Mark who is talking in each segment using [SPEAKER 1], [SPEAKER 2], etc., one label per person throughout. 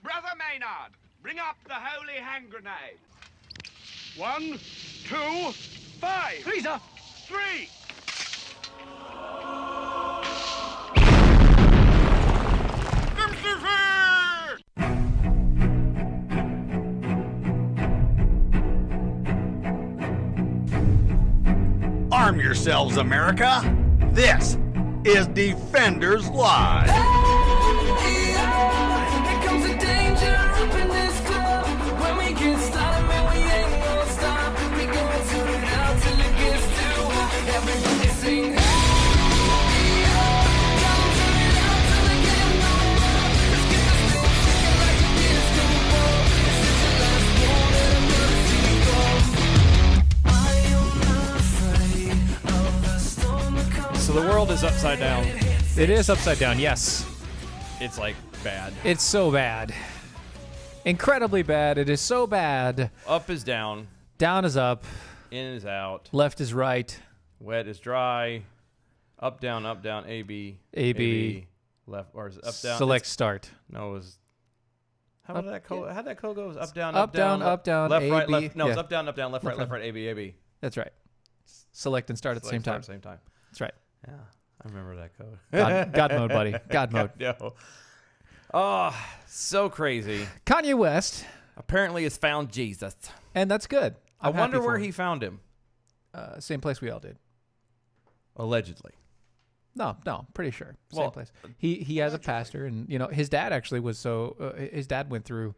[SPEAKER 1] Brother Maynard, bring up the holy hand grenade. 1, 2, 5.
[SPEAKER 2] Please, sir.
[SPEAKER 1] 3.
[SPEAKER 3] Arm yourselves, America. This is Defenders Live.
[SPEAKER 4] So the world is upside down.
[SPEAKER 2] It is upside down, yes.
[SPEAKER 4] It's like bad.
[SPEAKER 2] It's so bad. Incredibly bad. It is so bad.
[SPEAKER 4] Up is down.
[SPEAKER 2] Down is up.
[SPEAKER 4] In is out.
[SPEAKER 2] Left is right.
[SPEAKER 4] Wet is dry. Up, down, A, B. Left, or is it up, down?
[SPEAKER 2] Select start.
[SPEAKER 4] No, it was... How'd that code go? It was up, down,
[SPEAKER 2] Up, down,
[SPEAKER 4] left,
[SPEAKER 2] A,
[SPEAKER 4] right,
[SPEAKER 2] B.
[SPEAKER 4] left. No,
[SPEAKER 2] Yeah.
[SPEAKER 4] it's up, down, left, right, A, B, A, B.
[SPEAKER 2] That's right. Select and start at the same time.
[SPEAKER 4] Same time.
[SPEAKER 2] That's right.
[SPEAKER 4] Yeah, I remember that code.
[SPEAKER 2] God mode, buddy. God mode.
[SPEAKER 4] No. Oh, so crazy.
[SPEAKER 2] Kanye West.
[SPEAKER 4] Apparently has found Jesus.
[SPEAKER 2] And that's good.
[SPEAKER 4] I wonder where he found him.
[SPEAKER 2] Same place we all did.
[SPEAKER 4] Allegedly.
[SPEAKER 2] No, pretty sure. Same
[SPEAKER 4] Well,
[SPEAKER 2] place. He has a pastor, and his dad actually was his dad went through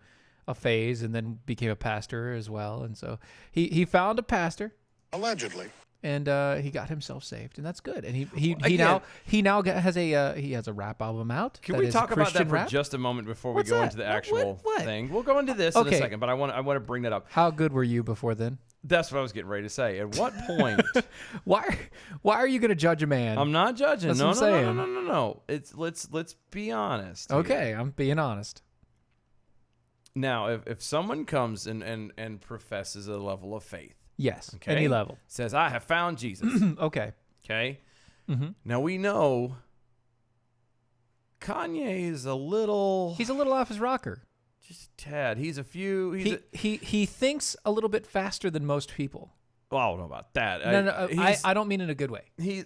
[SPEAKER 2] a phase and then became a pastor as well, and so he found a pastor
[SPEAKER 5] Allegedly.
[SPEAKER 2] and he got himself saved, and that's good. And he now has a rap album out.
[SPEAKER 4] Can
[SPEAKER 2] that
[SPEAKER 4] we
[SPEAKER 2] is
[SPEAKER 4] talk about that
[SPEAKER 2] Christian
[SPEAKER 4] for
[SPEAKER 2] rap.
[SPEAKER 4] just a moment before
[SPEAKER 2] What's
[SPEAKER 4] we go
[SPEAKER 2] that?
[SPEAKER 4] into the actual
[SPEAKER 2] What?
[SPEAKER 4] thing? We'll go into this in a
[SPEAKER 2] Okay.
[SPEAKER 4] second, but I want to bring that up.
[SPEAKER 2] How good were you before then?
[SPEAKER 4] That's what I was getting ready to say. At what point?
[SPEAKER 2] Why are you going to judge a man?
[SPEAKER 4] I'm not judging.
[SPEAKER 2] That's
[SPEAKER 4] No.
[SPEAKER 2] what I'm saying.
[SPEAKER 4] No. It's let's be honest. here.
[SPEAKER 2] Okay, I'm being honest.
[SPEAKER 4] Now, if someone comes and professes a level of faith,
[SPEAKER 2] Yes,
[SPEAKER 4] okay,
[SPEAKER 2] any level.
[SPEAKER 4] says, "I have found Jesus."
[SPEAKER 2] Okay.
[SPEAKER 4] Okay.
[SPEAKER 2] Mm-hmm.
[SPEAKER 4] Now we know Kanye is a little.
[SPEAKER 2] He's a little off his rocker.
[SPEAKER 4] just a tad. He's a few.
[SPEAKER 2] He thinks a little bit faster than most people.
[SPEAKER 4] Well, I don't know about that.
[SPEAKER 2] No, I don't mean in a good way.
[SPEAKER 4] He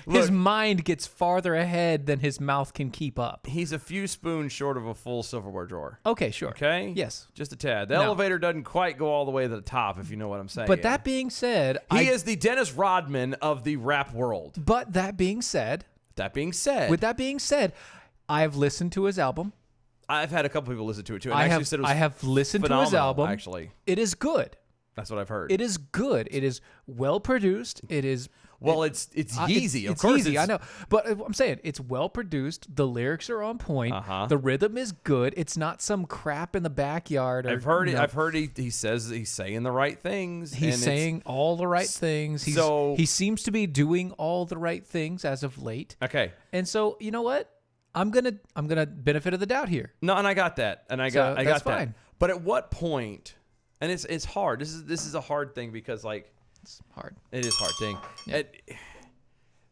[SPEAKER 2] His mind gets farther ahead than his mouth can keep up.
[SPEAKER 4] He's a few spoons short of a full silverware drawer.
[SPEAKER 2] Okay, sure.
[SPEAKER 4] Okay?
[SPEAKER 2] Yes.
[SPEAKER 4] Just a tad. The
[SPEAKER 2] No.
[SPEAKER 4] elevator doesn't quite go all the way to the top, if you know what I'm saying.
[SPEAKER 2] But that being said,
[SPEAKER 4] he is the Dennis Rodman of the rap world.
[SPEAKER 2] But that being said,
[SPEAKER 4] That being said,
[SPEAKER 2] with that being said, I've listened to his album.
[SPEAKER 4] I've had a couple people listen to it too. And
[SPEAKER 2] I
[SPEAKER 4] actually
[SPEAKER 2] have
[SPEAKER 4] said it was
[SPEAKER 2] I have listened to his
[SPEAKER 4] phenomenal,
[SPEAKER 2] album.
[SPEAKER 4] Actually,
[SPEAKER 2] it is good.
[SPEAKER 4] that's what I've heard.
[SPEAKER 2] It is good. It is well produced. It is.
[SPEAKER 4] It's Yeezy.
[SPEAKER 2] It's
[SPEAKER 4] of course,
[SPEAKER 2] Yeezy, I know. But I'm saying it's well produced. The lyrics are on point.
[SPEAKER 4] Uh-huh.
[SPEAKER 2] The rhythm is good. It's not some crap in the backyard.
[SPEAKER 4] I've heard it. I've heard he says he's saying the right things.
[SPEAKER 2] He's
[SPEAKER 4] and
[SPEAKER 2] saying all the right things. He seems to be doing all the right things as of late.
[SPEAKER 4] Okay.
[SPEAKER 2] And so, you know what? I'm gonna benefit of the doubt here.
[SPEAKER 4] No, and I got that, and I got
[SPEAKER 2] that's
[SPEAKER 4] that.
[SPEAKER 2] fine.
[SPEAKER 4] But at what point? And it's hard. This is a hard thing because
[SPEAKER 2] It's hard.
[SPEAKER 4] it is a hard thing.
[SPEAKER 2] Yeah.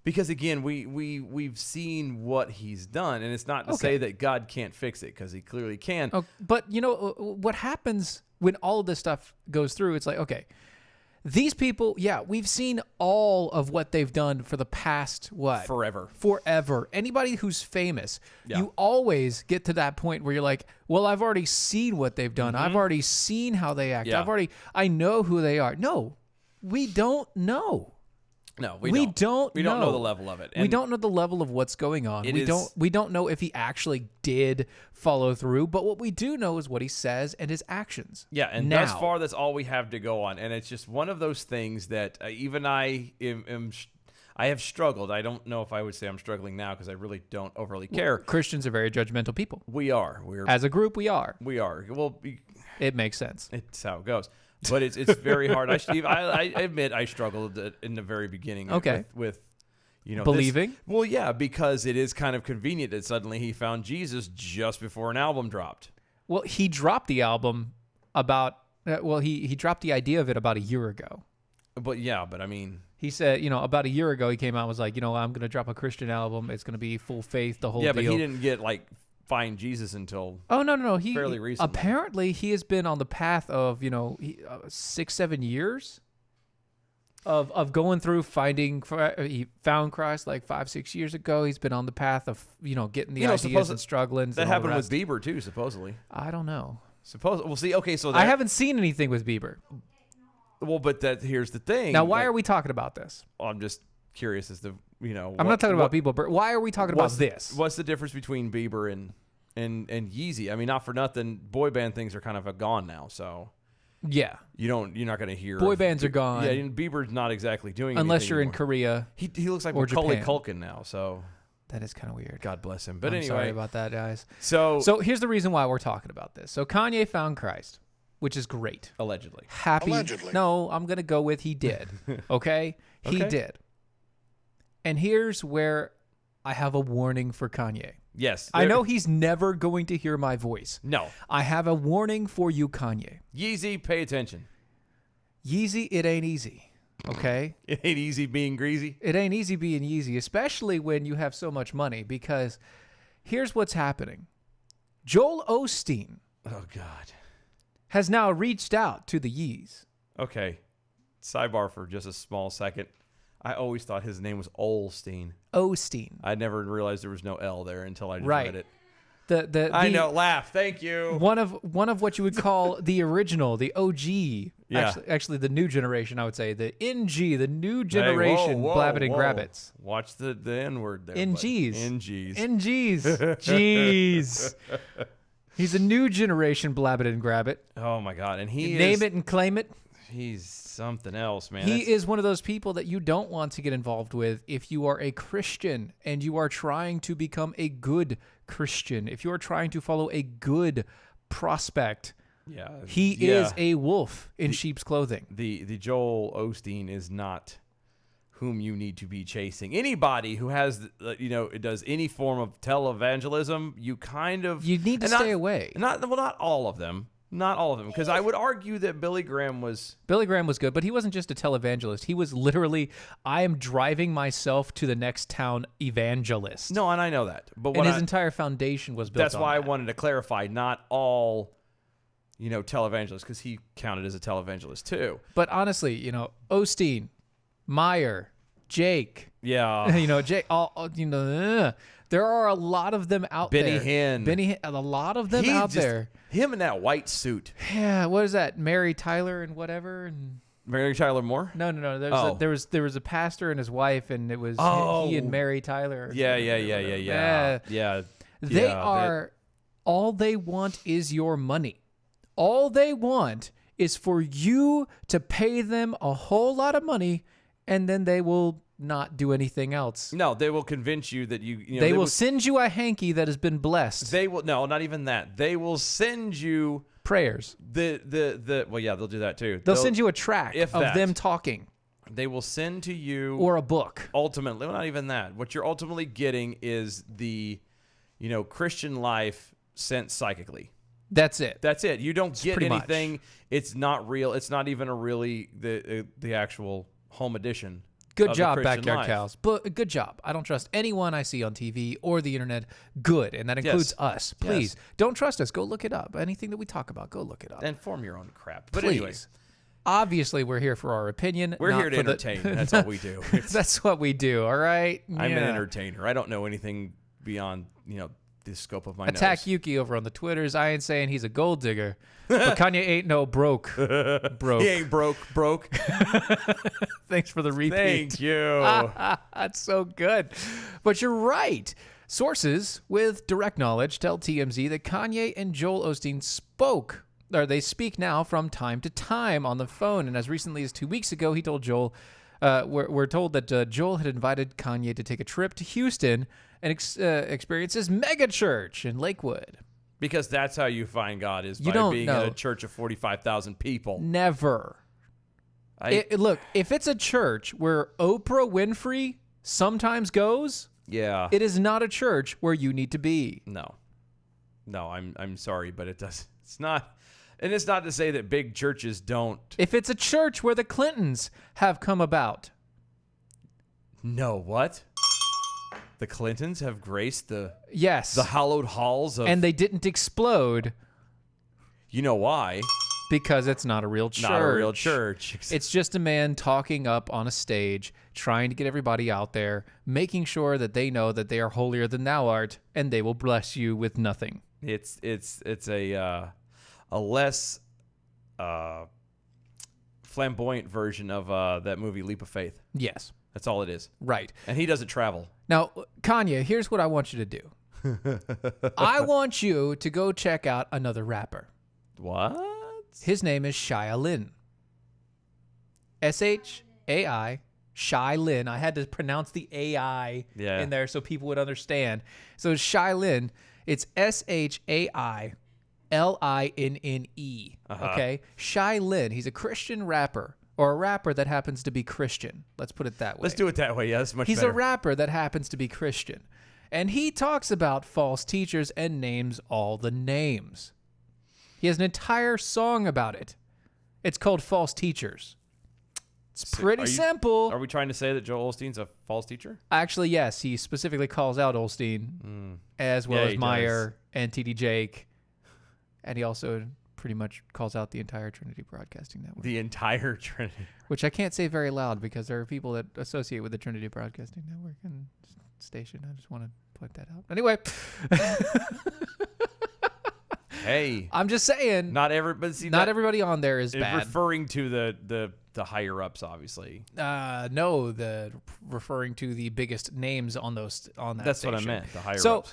[SPEAKER 4] Because again, we've seen what he's done, and it's not to say that God can't fix it because he clearly can.
[SPEAKER 2] Oh, but you know what happens when all of this stuff goes through? It's like, okay, these people, yeah, we've seen all of what they've done for the past forever. Anybody who's famous, you always get to that point where you're like, well, I've already seen what they've done. I've already seen how they act.
[SPEAKER 4] Yeah.
[SPEAKER 2] I know who they are. No, we don't know.
[SPEAKER 4] No,
[SPEAKER 2] We don't
[SPEAKER 4] know the level of it.
[SPEAKER 2] We don't know the level of what's going on. We don't know if he actually did follow through, but what we do know is what he says and his actions.
[SPEAKER 4] Yeah, and
[SPEAKER 2] now,
[SPEAKER 4] thus far, that's all we have to go on. And it's just one of those things that even I have struggled. I don't know if I would say I'm struggling now because I really don't overly care.
[SPEAKER 2] Christians are very judgmental people.
[SPEAKER 4] We're
[SPEAKER 2] As a group, we are.
[SPEAKER 4] Well,
[SPEAKER 2] It makes sense.
[SPEAKER 4] it's how it goes. But it's very hard. I admit I struggled in the very beginning.
[SPEAKER 2] Okay.
[SPEAKER 4] With
[SPEAKER 2] believing.
[SPEAKER 4] Well, yeah, because it is kind of convenient that suddenly he found Jesus just before an album dropped.
[SPEAKER 2] Well, he dropped the album about. He dropped the idea of it about a year ago.
[SPEAKER 4] But I mean,
[SPEAKER 2] he said, about a year ago, he came out and was like, I'm going to drop a Christian album. It's going to be full faith, the whole deal.
[SPEAKER 4] But he didn't get find Jesus until
[SPEAKER 2] no.
[SPEAKER 4] fairly recently.
[SPEAKER 2] Apparently he has been on the path of 6-7 years of going through finding. He found Christ like 5-6 years ago. He's been on the path of getting the ideas and struggling.
[SPEAKER 4] That happened with Bieber too, supposedly.
[SPEAKER 2] I don't know.
[SPEAKER 4] We'll see. Okay, so
[SPEAKER 2] I haven't seen anything with Bieber.
[SPEAKER 4] Well, but here's the thing.
[SPEAKER 2] Now, why are we talking about this?
[SPEAKER 4] I'm just curious as to
[SPEAKER 2] I'm not talking about Bieber, but why are we talking about this?
[SPEAKER 4] What's the difference between Bieber and Yeezy? I mean, not for nothing, boy band things are kind of gone now. So
[SPEAKER 2] yeah,
[SPEAKER 4] you're not going to hear
[SPEAKER 2] boy bands are gone.
[SPEAKER 4] Yeah, and Bieber's not exactly doing
[SPEAKER 2] unless
[SPEAKER 4] anything
[SPEAKER 2] you're
[SPEAKER 4] anymore.
[SPEAKER 2] in Korea.
[SPEAKER 4] He looks like
[SPEAKER 2] or
[SPEAKER 4] Macaulay
[SPEAKER 2] Japan.
[SPEAKER 4] Culkin now. So
[SPEAKER 2] that is kind of weird.
[SPEAKER 4] God bless him. But
[SPEAKER 2] I'm
[SPEAKER 4] anyway,
[SPEAKER 2] sorry about that, guys.
[SPEAKER 4] So
[SPEAKER 2] here's the reason why we're talking about this. So Kanye found Christ, which is great.
[SPEAKER 4] Allegedly.
[SPEAKER 2] Happy.
[SPEAKER 5] Allegedly.
[SPEAKER 2] No, I'm going to go with he did. Okay? He
[SPEAKER 4] Okay.
[SPEAKER 2] did. And here's where I have a warning for Kanye.
[SPEAKER 4] Yes.
[SPEAKER 2] I know he's never going to hear my voice.
[SPEAKER 4] No.
[SPEAKER 2] I have a warning for you, Kanye.
[SPEAKER 4] Yeezy, pay attention.
[SPEAKER 2] Yeezy, it ain't easy. Okay?
[SPEAKER 4] It ain't easy being greasy.
[SPEAKER 2] It ain't easy being Yeezy, especially when you have so much money, because here's what's happening. Joel Osteen
[SPEAKER 4] Oh, God.
[SPEAKER 2] has now reached out to the Yeez.
[SPEAKER 4] Okay. Sidebar for just a small second. I always thought his name was Olstein.
[SPEAKER 2] Osteen.
[SPEAKER 4] I never realized there was no L there until I just
[SPEAKER 2] Right.
[SPEAKER 4] read it.
[SPEAKER 2] I
[SPEAKER 4] know. Laugh. Thank you.
[SPEAKER 2] One of what you would call the original, the OG.
[SPEAKER 4] Yeah.
[SPEAKER 2] Actually, the new generation, I would say. The NG, the new generation,
[SPEAKER 4] Hey, whoa,
[SPEAKER 2] Blabbit and
[SPEAKER 4] whoa.
[SPEAKER 2] Grabbits.
[SPEAKER 4] Watch the N-word there.
[SPEAKER 2] NGs.
[SPEAKER 4] NGs.
[SPEAKER 2] NGs. Jeez. He's a new generation Blabbit and Grabbit.
[SPEAKER 4] Oh, my God. And he
[SPEAKER 2] Name
[SPEAKER 4] is...
[SPEAKER 2] it and claim it.
[SPEAKER 4] He's something else, man.
[SPEAKER 2] He
[SPEAKER 4] That's-
[SPEAKER 2] is one of those people that you don't want to get involved with if you are a Christian and you are trying to become a good Christian. If you are trying to follow a good prospect,
[SPEAKER 4] Yeah.
[SPEAKER 2] he is a wolf in sheep's clothing.
[SPEAKER 4] The Joel Osteen is not whom you need to be chasing. Anybody who has, does any form of televangelism, you
[SPEAKER 2] need to stay away.
[SPEAKER 4] Not all of them. Not all of them, because I would argue that Billy Graham was
[SPEAKER 2] good, but he wasn't just a televangelist. He was literally, I am driving myself to the next town evangelist.
[SPEAKER 4] no, and I know that, but
[SPEAKER 2] And his entire foundation was built
[SPEAKER 4] that's
[SPEAKER 2] on
[SPEAKER 4] why I
[SPEAKER 2] that.
[SPEAKER 4] wanted to clarify. Not all, televangelists, because he counted as a televangelist too.
[SPEAKER 2] But honestly, Osteen, Meyer, Jake,
[SPEAKER 4] Yeah,
[SPEAKER 2] Jake, there are a lot of them out
[SPEAKER 4] Benny
[SPEAKER 2] there.
[SPEAKER 4] Hinn.
[SPEAKER 2] A lot of them out there.
[SPEAKER 4] Him in that white suit.
[SPEAKER 2] Yeah, what is that? Mary Tyler and whatever. And
[SPEAKER 4] Mary Tyler Moore.
[SPEAKER 2] no.
[SPEAKER 4] Oh.
[SPEAKER 2] There was a pastor and his wife, and it was he and Mary Tyler.
[SPEAKER 4] Yeah.
[SPEAKER 2] They are. All they want is your money. All they want is for you to pay them a whole lot of money, and then they will not do anything else.
[SPEAKER 4] No, they will convince you that
[SPEAKER 2] they will send you a hanky that has been blessed.
[SPEAKER 4] They will not even that. They will send you
[SPEAKER 2] Prayers.
[SPEAKER 4] they'll do that too.
[SPEAKER 2] They'll send you a track
[SPEAKER 4] if
[SPEAKER 2] of
[SPEAKER 4] that.
[SPEAKER 2] them talking
[SPEAKER 4] They will send to you
[SPEAKER 2] or a book.
[SPEAKER 4] ultimately, well, not even that. What you're ultimately getting is the Christian life sent psychically.
[SPEAKER 2] That's it.
[SPEAKER 4] That's it. You don't get
[SPEAKER 2] pretty much.
[SPEAKER 4] anything. It's not real. It's not even the actual home edition.
[SPEAKER 2] Good
[SPEAKER 4] of the
[SPEAKER 2] job,
[SPEAKER 4] Christian
[SPEAKER 2] Backyard
[SPEAKER 4] life.
[SPEAKER 2] Cows. But good job. I don't trust anyone I see on TV or the internet. Good, and that includes us. Please don't trust us. Go look it up. Anything that we talk about, go look it up.
[SPEAKER 4] And form your own crap. But
[SPEAKER 2] Please.
[SPEAKER 4] anyway,
[SPEAKER 2] Obviously, we're here for our opinion.
[SPEAKER 4] we're
[SPEAKER 2] not
[SPEAKER 4] here to
[SPEAKER 2] for the-
[SPEAKER 4] entertain. That's all we do.
[SPEAKER 2] That's what we do. All right.
[SPEAKER 4] I'm an
[SPEAKER 2] Yeah.
[SPEAKER 4] entertainer. I don't know anything beyond the scope of my
[SPEAKER 2] Attack
[SPEAKER 4] nose.
[SPEAKER 2] Yuki over on the Twitters. I ain't saying he's a gold digger, but Kanye ain't no broke.
[SPEAKER 4] He ain't broke.
[SPEAKER 2] Thanks for the repeat.
[SPEAKER 4] Thank you.
[SPEAKER 2] That's so good. But you're right. Sources with direct knowledge tell TMZ that Kanye and Joel Osteen they speak now from time to time on the phone. And as recently as 2 weeks ago, he told Joel, we're told that Joel had invited Kanye to take a trip to Houston and experience his mega church in Lakewood.
[SPEAKER 4] Because that's how you find God is by
[SPEAKER 2] don't
[SPEAKER 4] being
[SPEAKER 2] know.
[SPEAKER 4] in a church of 45,000 people.
[SPEAKER 2] Never. Look, if it's a church where Oprah Winfrey sometimes goes,
[SPEAKER 4] Yeah.
[SPEAKER 2] it is not a church where you need to be.
[SPEAKER 4] No, I'm sorry, but it does. It's not, and it's not to say that big churches don't.
[SPEAKER 2] If it's a church where the Clintons have come about,
[SPEAKER 4] No, what? The Clintons have graced the
[SPEAKER 2] Yes.
[SPEAKER 4] the hallowed halls of.
[SPEAKER 2] And they didn't explode
[SPEAKER 4] You know why?
[SPEAKER 2] because it's not a real church.
[SPEAKER 4] Not a real church.
[SPEAKER 2] It's just a man talking up on a stage, trying to get everybody out there, making sure that they know that they are holier than thou art, and they will bless you with nothing.
[SPEAKER 4] It's a less flamboyant version of that movie Leap of Faith.
[SPEAKER 2] Yes.
[SPEAKER 4] That's all it is.
[SPEAKER 2] Right.
[SPEAKER 4] And he doesn't travel.
[SPEAKER 2] Now, Kanye, here's what I want you to do. I want you to go check out another rapper.
[SPEAKER 4] What?
[SPEAKER 2] His name is Shai Lin. S-H-A-I, Shai Lin. I had to pronounce the A-I in there so people would understand. So Shai Lin, it's S-H-A-I-L-I-N-N-E. Okay? Shai Lin, he's a Christian rapper, or a rapper that happens to be Christian. Let's put it that way.
[SPEAKER 4] Let's do it that way. Yeah, that's much
[SPEAKER 2] He's
[SPEAKER 4] better.
[SPEAKER 2] a rapper that happens to be Christian. And he talks about false teachers and names all the names. He has an entire song about it. It's called False Teachers. It's pretty simple.
[SPEAKER 4] Are we trying to say that Joel Osteen's a false teacher?
[SPEAKER 2] Actually, yes. He specifically calls out Osteen as well as Meyer and TD Jake. And he also pretty much calls out the entire Trinity Broadcasting Network.
[SPEAKER 4] The entire Trinity.
[SPEAKER 2] Which I can't say very loud because there are people that associate with the Trinity Broadcasting Network and station. I just want to point that out. Anyway.
[SPEAKER 4] Hey,
[SPEAKER 2] I'm just saying.
[SPEAKER 4] Not everybody
[SPEAKER 2] on there is bad.
[SPEAKER 4] Referring to the higher ups, obviously.
[SPEAKER 2] No, referring to the biggest names on that.
[SPEAKER 4] That's
[SPEAKER 2] station.
[SPEAKER 4] what I meant. The higher ups.
[SPEAKER 2] So,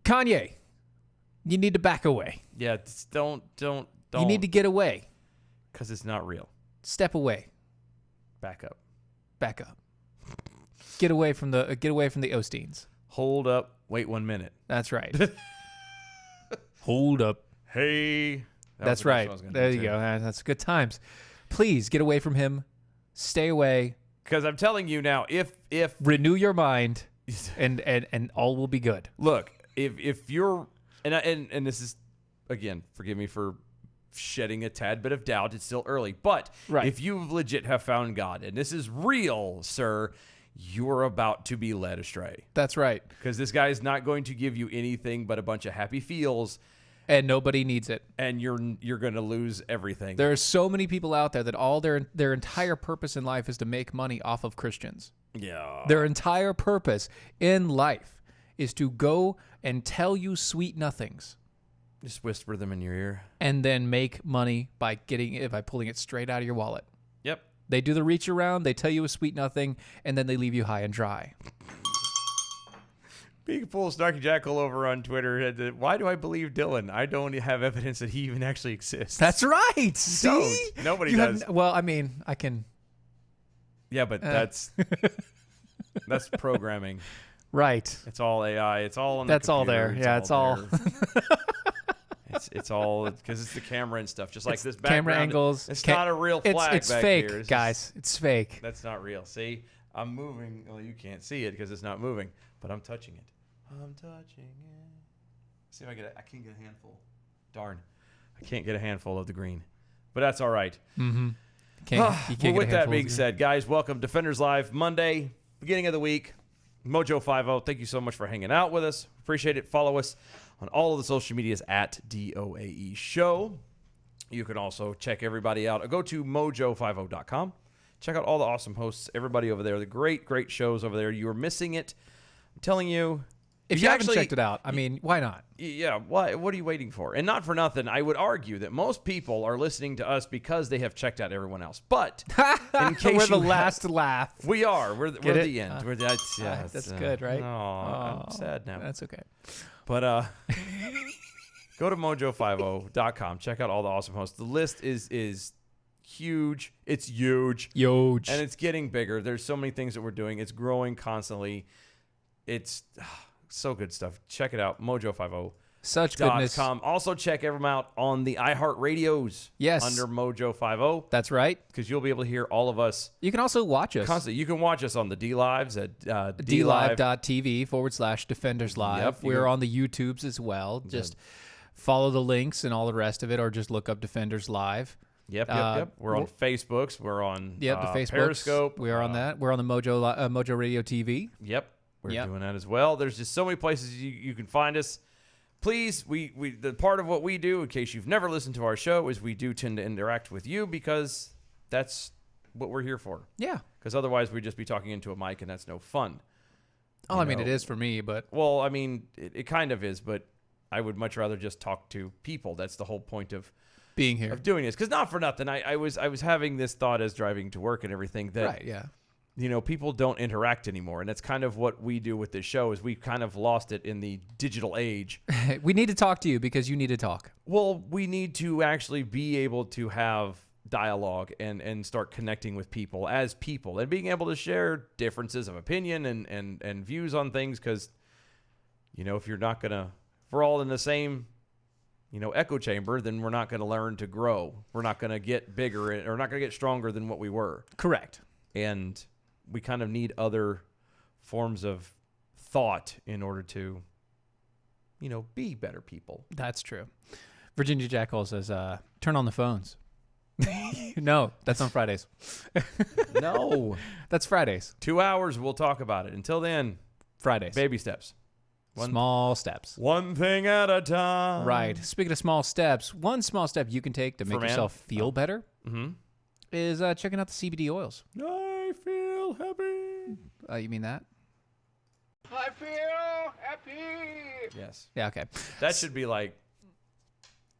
[SPEAKER 2] Kanye, you need to back away.
[SPEAKER 4] Yeah, don't.
[SPEAKER 2] You need to get away.
[SPEAKER 4] Because it's not real.
[SPEAKER 2] Step away.
[SPEAKER 4] Back up.
[SPEAKER 2] Back up. Get away from the Osteens.
[SPEAKER 4] Hold up. Wait 1 minute.
[SPEAKER 2] That's right. Hold up.
[SPEAKER 4] Hey.
[SPEAKER 2] That's right. There you go. That's good times. Please get away from him. Stay away.
[SPEAKER 4] Because I'm telling you now, if
[SPEAKER 2] renew your mind, and all will be good.
[SPEAKER 4] Look, if you're and this is, again, forgive me for shedding a tad bit of doubt. It's still early, but if you legit have found God and this is real, sir, you're about to be led astray.
[SPEAKER 2] That's right.
[SPEAKER 4] Because this guy is not going to give you anything but a bunch of happy feels.
[SPEAKER 2] And nobody needs it.
[SPEAKER 4] And you're going to lose everything.
[SPEAKER 2] There are so many people out there that all their entire purpose in life is to make money off of Christians.
[SPEAKER 4] Yeah.
[SPEAKER 2] Their entire purpose in life is to go and tell you sweet nothings.
[SPEAKER 4] Just whisper them in your ear.
[SPEAKER 2] And then make money by pulling it straight out of your wallet.
[SPEAKER 4] Yep.
[SPEAKER 2] They do the reach around, they tell you a sweet nothing, and then they leave you high and dry. Big
[SPEAKER 4] Fool Snarky Jackal over on Twitter. Why do I believe Dylan? I don't have evidence that he even actually exists.
[SPEAKER 2] That's right. See?
[SPEAKER 4] Nobody does.
[SPEAKER 2] Well, I mean, I can.
[SPEAKER 4] Yeah, but that's programming.
[SPEAKER 2] Right.
[SPEAKER 4] It's all AI. It's all on the
[SPEAKER 2] That's
[SPEAKER 4] computer.
[SPEAKER 2] all there. Yeah, it's all.
[SPEAKER 4] It's all because it's the camera and stuff. Just like
[SPEAKER 2] it's
[SPEAKER 4] this background.
[SPEAKER 2] Camera angles.
[SPEAKER 4] It's not a real flag.
[SPEAKER 2] It's
[SPEAKER 4] back
[SPEAKER 2] fake,
[SPEAKER 4] here.
[SPEAKER 2] guys. It's fake.
[SPEAKER 4] That's not real. See, I'm moving. Well, you can't see it because it's not moving, but I'm touching it. I'm touching it. See if I get. I can't get a handful. Darn, I can't get a handful of the green, but that's all right.
[SPEAKER 2] Mm-hmm.
[SPEAKER 4] Well, with that being said, guys, welcome Defenders Live Monday, beginning of the week. Mojo 50. Thank you so much for hanging out with us. Appreciate it. Follow us on all of the social medias at DOAE Show. You can also check everybody out. Go to mojo50.com. Check out all the awesome hosts, everybody over there. The great, great shows over there. You're missing it. I'm telling you.
[SPEAKER 2] If you haven't checked it out, I mean, why not?
[SPEAKER 4] Yeah, why? What are you waiting for? And not for nothing, I would argue that most people are listening to us because they have checked out everyone else. But in case
[SPEAKER 2] we're the last laugh.
[SPEAKER 4] We are. We're the end.
[SPEAKER 2] That's good, right?
[SPEAKER 4] Oh, I'm sad now.
[SPEAKER 2] That's okay.
[SPEAKER 4] But go to mojo50.com. Check out all the awesome hosts. The list is huge. It's huge.
[SPEAKER 2] Huge.
[SPEAKER 4] And it's getting bigger. There's so many things that we're doing. It's growing constantly. It's so good stuff. Check it out. Mojo50.
[SPEAKER 2] Such goodness.
[SPEAKER 4] Also check them out on the iHeartRadios.
[SPEAKER 2] Yes.
[SPEAKER 4] Under Mojo50.
[SPEAKER 2] That's right.
[SPEAKER 4] Because you'll be able to hear all of us.
[SPEAKER 2] You can also watch us.
[SPEAKER 4] Constantly. You can watch us on the D-Lives at
[SPEAKER 2] DLive.tv/Defenders Live.
[SPEAKER 4] Yep,
[SPEAKER 2] We're on the YouTubes as well. Just follow the links and all the rest of it, or just look up Defenders Live.
[SPEAKER 4] Yep. We're on Facebooks. We're on
[SPEAKER 2] the Facebooks.
[SPEAKER 4] Periscope.
[SPEAKER 2] We are on that. We're on the Mojo Radio TV.
[SPEAKER 4] Yep. We're doing that as well. There's just so many places you can find us. Please, the part of what we do, in case you've never listened to our show, is we do tend to interact with you because that's what we're here for.
[SPEAKER 2] Yeah.
[SPEAKER 4] Because otherwise we'd just be talking into a mic, and that's no fun.
[SPEAKER 2] Oh, I mean, it is for me, but...
[SPEAKER 4] Well, I mean, it kind of is, but I would much rather just talk to people. That's the whole point of
[SPEAKER 2] being here,
[SPEAKER 4] of doing this. Because not for nothing, I was having this thought as driving to work and everything that...
[SPEAKER 2] Right, yeah.
[SPEAKER 4] People don't interact anymore, and that's kind of what we do with this show. Is we've kind of lost it in the digital age.
[SPEAKER 2] We need to talk to you because you need to talk.
[SPEAKER 4] Well, we need to actually be able to have dialogue and start connecting with people as people and being able to share differences of opinion and views on things. Because if we're all in the same echo chamber, then we're not going to learn to grow. We're not going to get bigger or not going to get stronger than what we were.
[SPEAKER 2] Correct.
[SPEAKER 4] And we kind of need other forms of thought in order to, be better people.
[SPEAKER 2] That's true. Virginia Jackal says, turn on the phones. No, that's on Fridays.
[SPEAKER 4] No.
[SPEAKER 2] That's Fridays.
[SPEAKER 4] 2 hours, we'll talk about it. Until then,
[SPEAKER 2] Fridays.
[SPEAKER 4] Baby steps.
[SPEAKER 2] Small steps.
[SPEAKER 4] One thing at a time.
[SPEAKER 2] Right. Speaking of small steps, one small step you can take to make yourself feel better is checking out the CBD oils.
[SPEAKER 4] I feel happy.
[SPEAKER 2] You mean that?
[SPEAKER 1] I feel happy.
[SPEAKER 4] Yes.
[SPEAKER 2] Yeah, okay.
[SPEAKER 4] That should be like...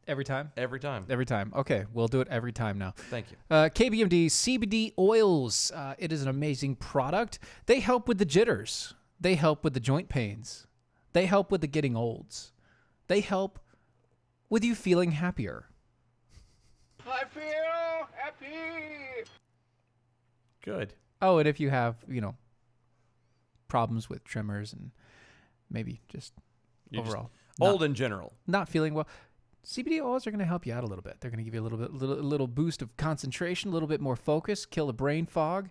[SPEAKER 2] Every time?
[SPEAKER 4] Every time.
[SPEAKER 2] Every time. Okay, we'll do it every time now.
[SPEAKER 4] Thank you.
[SPEAKER 2] KBMD CBD oils. It is an amazing product. They help with the jitters. They help with the joint pains. They help with the getting olds. They help with you feeling happier.
[SPEAKER 1] I feel happy.
[SPEAKER 4] Good.
[SPEAKER 2] Oh, and if you have, problems with tremors and maybe just overall
[SPEAKER 4] old in general,
[SPEAKER 2] not feeling well, CBD oils are going to help you out a little bit. They're going to give you a little boost of concentration, a little bit more focus, kill the brain fog.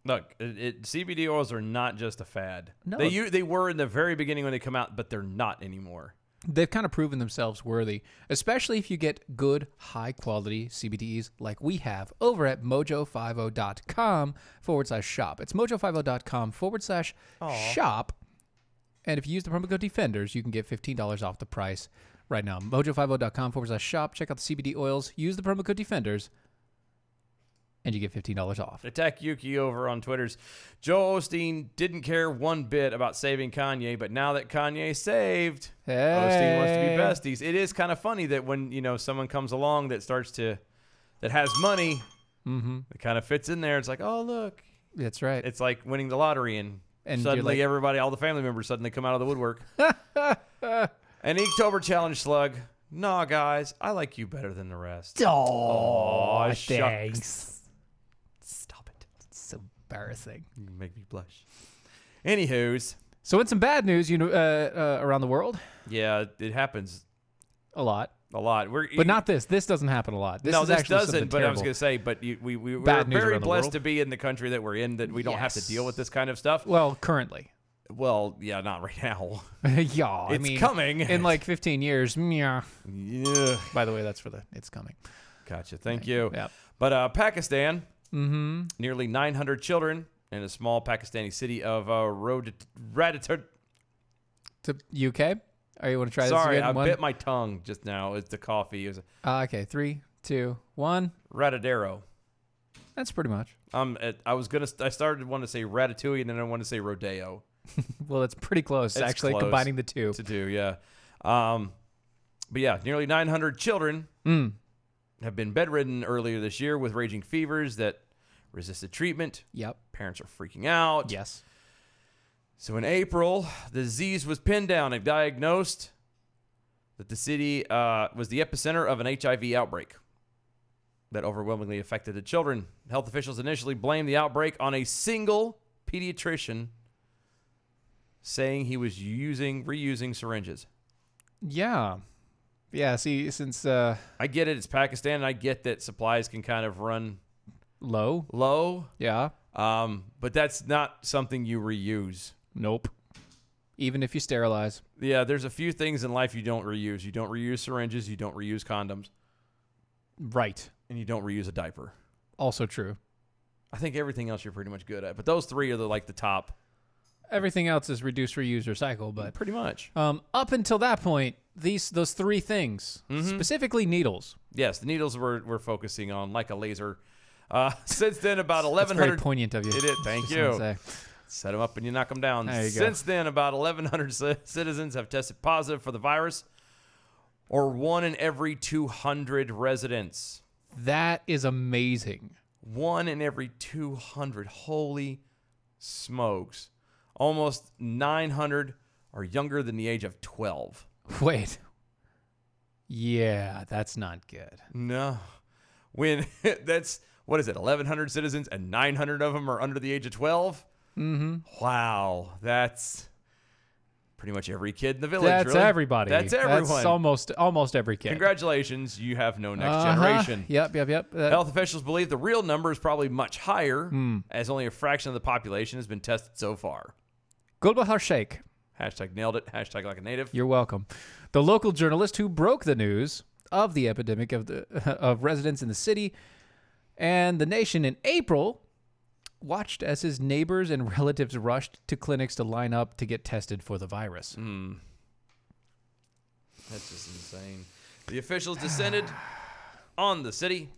[SPEAKER 4] Look, CBD oils are not just a fad.
[SPEAKER 2] No.
[SPEAKER 4] They were in the very beginning when they come out, but they're not anymore.
[SPEAKER 2] They've kind of proven themselves worthy, especially if you get good, high-quality CBDs like we have over at mojo50.com/shop. It's mojo50.com/shop. And if you use the promo code DEFENDERS, you can get $15 off the price right now. mojo50.com/shop. Check out the CBD oils. Use the promo code DEFENDERS. And you get $15 off.
[SPEAKER 4] Attack Yuki over on Twitter's. Joel Osteen didn't care one bit about saving Kanye, but now that Kanye saved, Osteen wants to be besties. It is kind of funny that when someone comes along that has money, it kind of fits in there. It's like, oh look,
[SPEAKER 2] that's right.
[SPEAKER 4] It's like winning the lottery, and suddenly everybody, all the family members, suddenly come out of the woodwork. An Inktober challenge slug. Nah, guys, I like you better than the rest.
[SPEAKER 2] Oh,
[SPEAKER 4] thanks.
[SPEAKER 2] Shucks. Embarrassing.
[SPEAKER 4] You make me blush. Anywho's.
[SPEAKER 2] So in some bad news, around the world.
[SPEAKER 4] Yeah, it happens
[SPEAKER 2] a lot.
[SPEAKER 4] But
[SPEAKER 2] not this. This doesn't happen a lot. This doesn't.
[SPEAKER 4] But I was going to say, but we're very blessed to be in the country that we're in, that we don't have to deal with this kind of stuff.
[SPEAKER 2] Well, currently.
[SPEAKER 4] Well, yeah, not right now.
[SPEAKER 2] Yeah,
[SPEAKER 4] it's coming
[SPEAKER 2] in like 15 years. Yeah. By the way, that's it's coming.
[SPEAKER 4] Gotcha. Thank you.
[SPEAKER 2] Yeah.
[SPEAKER 4] But Pakistan.
[SPEAKER 2] Mm-hmm.
[SPEAKER 4] Nearly 900 children in a small Pakistani city of
[SPEAKER 2] to UK. Are you want to try
[SPEAKER 4] Sorry,
[SPEAKER 2] this again?
[SPEAKER 4] I bit my tongue just now. It's the coffee.
[SPEAKER 2] Okay, 3, 2, 1.
[SPEAKER 4] Ratadero.
[SPEAKER 2] That's pretty much.
[SPEAKER 4] I started wanting to say ratatouille, and then I wanted to say rodeo.
[SPEAKER 2] Well, it's pretty close. It's actually close combining the two.
[SPEAKER 4] Yeah. But yeah, nearly 900 children have been bedridden earlier this year with raging fevers that resisted treatment.
[SPEAKER 2] Yep.
[SPEAKER 4] Parents are freaking out.
[SPEAKER 2] Yes.
[SPEAKER 4] So in April, the disease was pinned down and diagnosed that the city was the epicenter of an HIV outbreak that overwhelmingly affected the children. Health officials initially blamed the outbreak on a single pediatrician, saying he was reusing syringes.
[SPEAKER 2] Yeah. Yeah, see, since...
[SPEAKER 4] I get it. It's Pakistan, and I get that supplies can kind of run...
[SPEAKER 2] Low. Yeah.
[SPEAKER 4] But that's not something you reuse.
[SPEAKER 2] Nope. Even if you sterilize.
[SPEAKER 4] Yeah, there's a few things in life you don't reuse. You don't reuse syringes. You don't reuse condoms.
[SPEAKER 2] Right.
[SPEAKER 4] and you don't reuse a diaper.
[SPEAKER 2] Also true.
[SPEAKER 4] I think everything else you're pretty much good at, but those three are the top.
[SPEAKER 2] Everything else is reduce, reuse, recycle, but
[SPEAKER 4] pretty much.
[SPEAKER 2] Up until that point, those three things, specifically needles.
[SPEAKER 4] Yes, the needles we're focusing on like a laser. Since then, about 1,100.
[SPEAKER 2] That's very poignant of you.
[SPEAKER 4] It is. Thank you. Set them up and you knock them down.
[SPEAKER 2] There you
[SPEAKER 4] Since
[SPEAKER 2] go.
[SPEAKER 4] then, about 1,100 citizens have tested positive for the virus, or 1 in every 200 residents.
[SPEAKER 2] That is amazing.
[SPEAKER 4] 1 in every 200. Holy smokes. Almost 900 are younger than the age of 12.
[SPEAKER 2] Wait. Yeah, that's not good.
[SPEAKER 4] No. When that's, what is it, 1,100 citizens and 900 of them are under the age of 12?
[SPEAKER 2] Mm-hmm.
[SPEAKER 4] Wow. That's pretty much every kid in the village.
[SPEAKER 2] That's
[SPEAKER 4] really.
[SPEAKER 2] Everybody.
[SPEAKER 4] That's everyone.
[SPEAKER 2] That's almost every kid.
[SPEAKER 4] Congratulations. You have no next generation.
[SPEAKER 2] Yep.
[SPEAKER 4] Health officials believe the real number is probably much higher, as only a fraction of the population has been tested so far.
[SPEAKER 2] Gulbahar Sheikh.
[SPEAKER 4] Hashtag nailed it. Hashtag like a native.
[SPEAKER 2] You're welcome. The local journalist who broke the news of the epidemic of residents in the city and the nation in April watched as his neighbors and relatives rushed to clinics to line up to get tested for the virus.
[SPEAKER 4] That's just insane. The officials descended on the city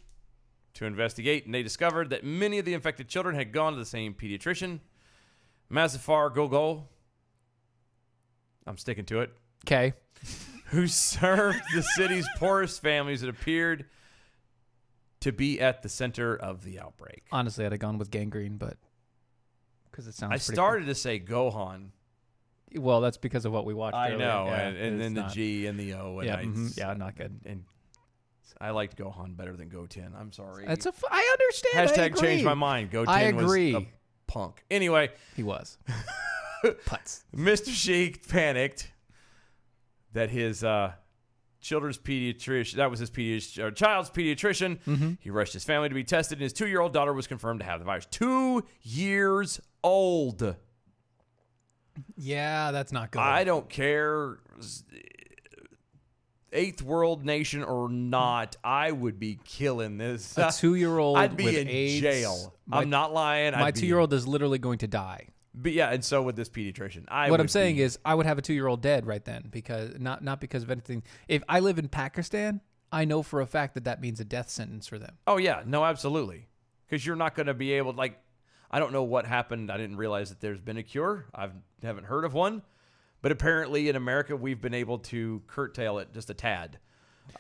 [SPEAKER 4] to investigate, and they discovered that many of the infected children had gone to the same pediatrician, Mazafar Gogol. I'm sticking to it.
[SPEAKER 2] Okay.
[SPEAKER 4] Who served the city's poorest families. It appeared to be at the center of the outbreak.
[SPEAKER 2] Honestly, I'd have gone with gangrene, but because it sounds.
[SPEAKER 4] I started to say Gohan.
[SPEAKER 2] Well, that's because of what we watched.
[SPEAKER 4] I
[SPEAKER 2] earlier.
[SPEAKER 4] know,
[SPEAKER 2] Yeah,
[SPEAKER 4] and then the G and the O. And
[SPEAKER 2] yeah, not good.
[SPEAKER 4] And I liked Gohan better than Goten. I'm sorry.
[SPEAKER 2] I understand.
[SPEAKER 4] Hashtag
[SPEAKER 2] I agree.
[SPEAKER 4] change my mind. Goten
[SPEAKER 2] I agree.
[SPEAKER 4] was a punk. Anyway,
[SPEAKER 2] he was. Putz.
[SPEAKER 4] Mr. Sheik panicked that his children's pediatrician, that was his child's pediatrician. He rushed his family to be tested, and his 2-year-old daughter was confirmed to have the virus. 2 years old.
[SPEAKER 2] Yeah, that's not good.
[SPEAKER 4] I don't care, 8th world nation or not, I would be killing this.
[SPEAKER 2] A 2-year-old
[SPEAKER 4] I'd be
[SPEAKER 2] with
[SPEAKER 4] in
[SPEAKER 2] AIDS,
[SPEAKER 4] jail. I'm not lying.
[SPEAKER 2] My 2-year-old is literally going to die.
[SPEAKER 4] But yeah, and so would this pediatrician.
[SPEAKER 2] What I'm saying is I would have a 2-year-old dead right then, because not because of anything. If I live in Pakistan, I know for a fact that means a death sentence for them.
[SPEAKER 4] Oh yeah, no, absolutely. Because you're not going to be able to, I don't know what happened. I didn't realize that there's been a cure. I haven't heard of one. But apparently in America, we've been able to curtail it just a tad.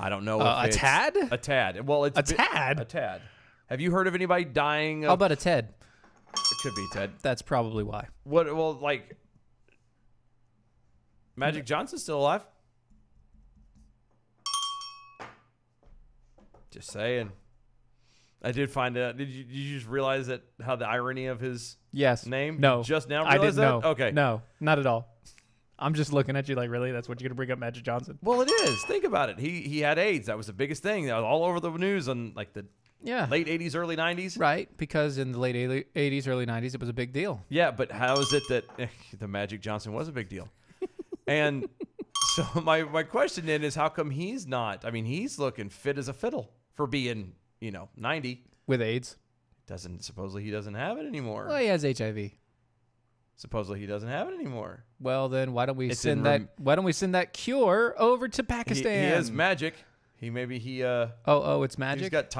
[SPEAKER 4] I don't know.
[SPEAKER 2] A tad?
[SPEAKER 4] A tad. Well, it's
[SPEAKER 2] a tad.
[SPEAKER 4] A tad. Have you heard of anybody dying?
[SPEAKER 2] How about a Ted?
[SPEAKER 4] It could be Ted.
[SPEAKER 2] That's probably why.
[SPEAKER 4] What? Well, Magic Johnson's still alive. Just saying. I did find out. Did you just realize that how the irony of his name?
[SPEAKER 2] No.
[SPEAKER 4] Just now
[SPEAKER 2] I
[SPEAKER 4] realize
[SPEAKER 2] didn't
[SPEAKER 4] that?
[SPEAKER 2] know.
[SPEAKER 4] Okay.
[SPEAKER 2] No, not at all. I'm just looking at you like, really? That's what you're going to bring up Magic Johnson?
[SPEAKER 4] Well, it is. Think about it. He had AIDS. That was the biggest thing. That was all over the news on the late 80s, early 90s.
[SPEAKER 2] Right, because in the late 80s, early 90s, it was a big deal.
[SPEAKER 4] Yeah, but how is it that the Magic Johnson was a big deal? And so my question then is, how come he's not? I mean, he's looking fit as a fiddle for being, 90.
[SPEAKER 2] With AIDS.
[SPEAKER 4] Supposedly he doesn't have it anymore.
[SPEAKER 2] Well, he has HIV.
[SPEAKER 4] Supposedly he doesn't have it anymore.
[SPEAKER 2] Well, then why don't we send that cure over to Pakistan?
[SPEAKER 4] He has magic. It's magic. He's got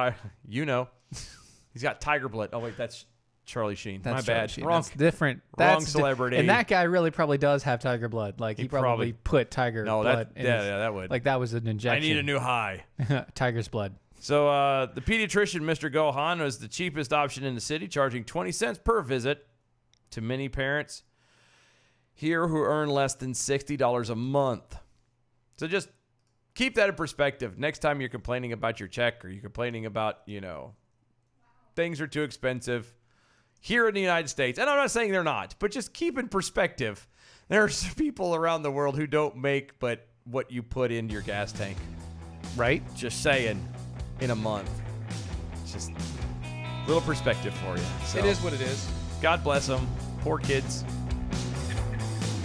[SPEAKER 4] he's got tiger blood. Oh wait, that's Charlie Sheen.
[SPEAKER 2] That's
[SPEAKER 4] my
[SPEAKER 2] Charlie
[SPEAKER 4] bad.
[SPEAKER 2] Sheen.
[SPEAKER 4] Wrong.
[SPEAKER 2] That's different.
[SPEAKER 4] Wrong celebrity.
[SPEAKER 2] And that guy really probably does have tiger blood. He probably put tiger blood in
[SPEAKER 4] that would.
[SPEAKER 2] That was an injection.
[SPEAKER 4] I need a new high.
[SPEAKER 2] Tiger's blood.
[SPEAKER 4] So the pediatrician, Mr. Gohan, was the cheapest option in the city, charging 20 cents per visit to many parents here who earn less than $60 a month. So just keep that in perspective. Next time you're complaining about your check or you're complaining about, things are too expensive here in the United States. And I'm not saying they're not, but just keep in perspective. There's people around the world who don't make but what you put in your gas tank.
[SPEAKER 2] Right?
[SPEAKER 4] Just saying, in a month. It's just a little perspective for you. So,
[SPEAKER 2] it is what it is.
[SPEAKER 4] God bless them. Poor kids.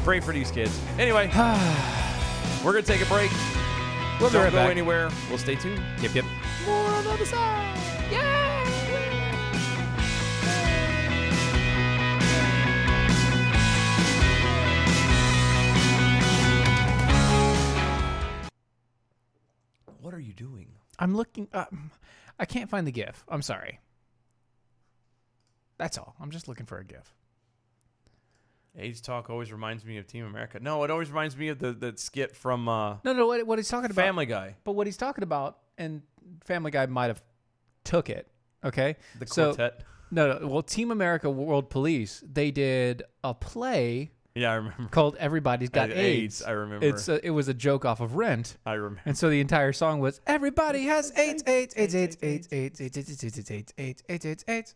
[SPEAKER 4] Pray for these kids. Anyway, we're going to take a break.
[SPEAKER 2] We'll be right
[SPEAKER 4] back. Don't go
[SPEAKER 2] back.
[SPEAKER 4] anywhere. We'll stay tuned.
[SPEAKER 2] Yep. More on the other side. Yeah.
[SPEAKER 4] What are you doing?
[SPEAKER 2] I'm looking. I can't find the GIF. I'm sorry. That's all. I'm just looking for a GIF.
[SPEAKER 4] AIDS talk always reminds me of Team America. No, it always reminds me of the skit from
[SPEAKER 2] No. What he's talking about?
[SPEAKER 4] Family Guy.
[SPEAKER 2] But what he's talking about, and Family Guy might have took it. Okay.
[SPEAKER 4] The quartet.
[SPEAKER 2] No. Well, Team America World Police, they did a play.
[SPEAKER 4] Yeah, I remember.
[SPEAKER 2] Called Everybody's Got AIDS.
[SPEAKER 4] I remember.
[SPEAKER 2] It was a joke off of Rent.
[SPEAKER 4] I remember.
[SPEAKER 2] And so the entire song was Everybody has AIDS, AIDS, AIDS, AIDS, AIDS, AIDS, AIDS, AIDS, AIDS, AIDS, AIDS, AIDS, AIDS, AIDS.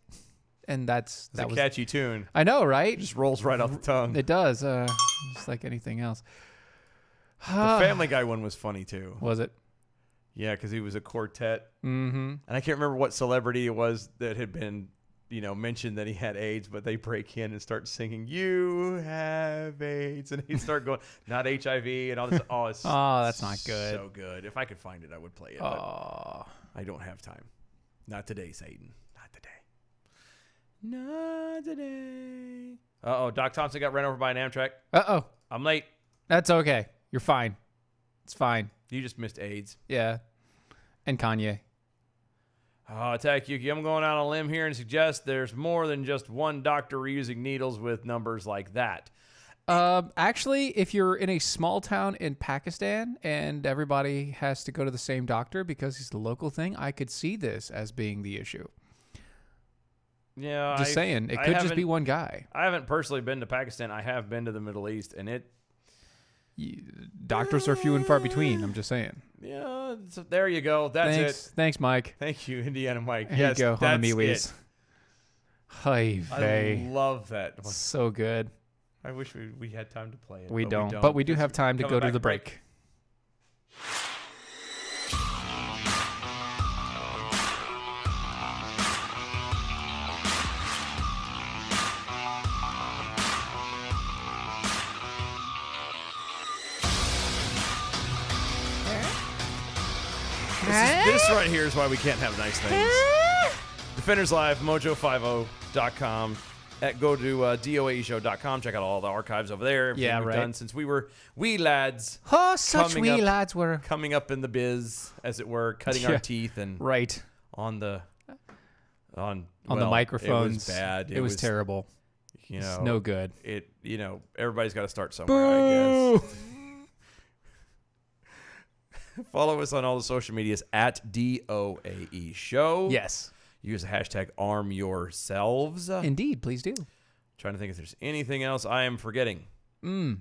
[SPEAKER 2] And that was
[SPEAKER 4] a catchy tune.
[SPEAKER 2] I know, right?
[SPEAKER 4] It just rolls right off the tongue.
[SPEAKER 2] It does. Just like anything else.
[SPEAKER 4] The Family Guy one was funny too.
[SPEAKER 2] Was it?
[SPEAKER 4] Yeah, because he was a quartet.
[SPEAKER 2] Mm-hmm.
[SPEAKER 4] And I can't remember what celebrity it was that had been, mentioned that he had AIDS, but they break in and start singing, "You have AIDS," and he'd start going, "Not HIV," and all this. Oh,
[SPEAKER 2] that's not good.
[SPEAKER 4] So good. If I could find it, I would play it.
[SPEAKER 2] Oh,
[SPEAKER 4] I don't have time. Not today, Satan. Not today. Not today. Uh-oh, Doc Thompson got ran over by an Amtrak.
[SPEAKER 2] Uh-oh.
[SPEAKER 4] I'm late.
[SPEAKER 2] That's okay. You're fine. It's fine.
[SPEAKER 4] You just missed AIDS.
[SPEAKER 2] Yeah. And Kanye.
[SPEAKER 4] Attack Yuki, I'm going out on a limb here and suggest there's more than just one doctor reusing needles with numbers like that.
[SPEAKER 2] Actually, if you're in a small town in Pakistan and everybody has to go to the same doctor because it's the local thing, I could see this as being the issue.
[SPEAKER 4] Yeah,
[SPEAKER 2] just saying, it could just be one guy.
[SPEAKER 4] I haven't personally been to Pakistan. I have been to the Middle East, and
[SPEAKER 2] doctors are few and far between. I'm just saying.
[SPEAKER 4] Yeah, so there you go. That's it.
[SPEAKER 2] Thanks, Mike.
[SPEAKER 4] Thank you, Indiana Mike.
[SPEAKER 2] Here you go,
[SPEAKER 4] that's
[SPEAKER 2] it. Hi,
[SPEAKER 4] I love that.
[SPEAKER 2] So good.
[SPEAKER 4] I wish we had time to play it.
[SPEAKER 2] We don't, but we do have time to go to the break.
[SPEAKER 4] This right here is why we can't have nice things. Defenders Live, mojo50.com. Go to doaeshow.com. Check out all the archives over there. Everything we've done since we were wee lads.
[SPEAKER 2] Oh, such wee lads were.
[SPEAKER 4] Coming up in the biz, as it were, cutting our teeth and on the
[SPEAKER 2] microphones.
[SPEAKER 4] It was bad.
[SPEAKER 2] It was terrible. It's no good.
[SPEAKER 4] Everybody's got to start somewhere, I guess. Follow us on all the social medias at DOAE Show.
[SPEAKER 2] Yes.
[SPEAKER 4] Use the hashtag #ArmYourselves.
[SPEAKER 2] Indeed, please do.
[SPEAKER 4] Trying to think if there's anything else I am forgetting.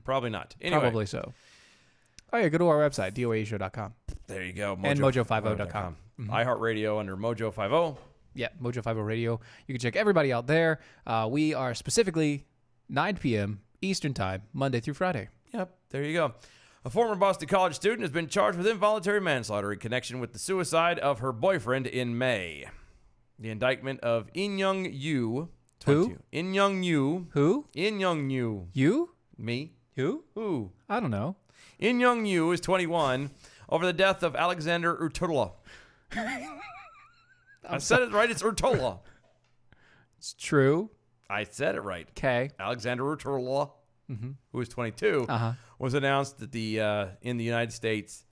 [SPEAKER 4] Probably not. Anyway.
[SPEAKER 2] Probably so. Oh, yeah, go to our website, doaeshow.com.
[SPEAKER 4] There you go.
[SPEAKER 2] And mojo50.com.
[SPEAKER 4] iHeartRadio under Mojo50.
[SPEAKER 2] Yeah, Mojo50 Radio. You can check everybody out there. We are specifically 9 p.m. Eastern Time, Monday through Friday.
[SPEAKER 4] Yep, there you go. A former Boston College student has been charged with involuntary manslaughter in connection with the suicide of her boyfriend in May. The indictment of In Young Yu.
[SPEAKER 2] Who?
[SPEAKER 4] In Young Yu.
[SPEAKER 2] Who?
[SPEAKER 4] In Young Yu.
[SPEAKER 2] You?
[SPEAKER 4] Me.
[SPEAKER 2] Who?
[SPEAKER 4] Who?
[SPEAKER 2] I don't know.
[SPEAKER 4] In Young Yu is 21 over the death of Alexander Urtola. I said it right. It's Urtola.
[SPEAKER 2] It's true.
[SPEAKER 4] I said it right.
[SPEAKER 2] Okay.
[SPEAKER 4] Alexander Urtola, who is 22, was announced that in the United States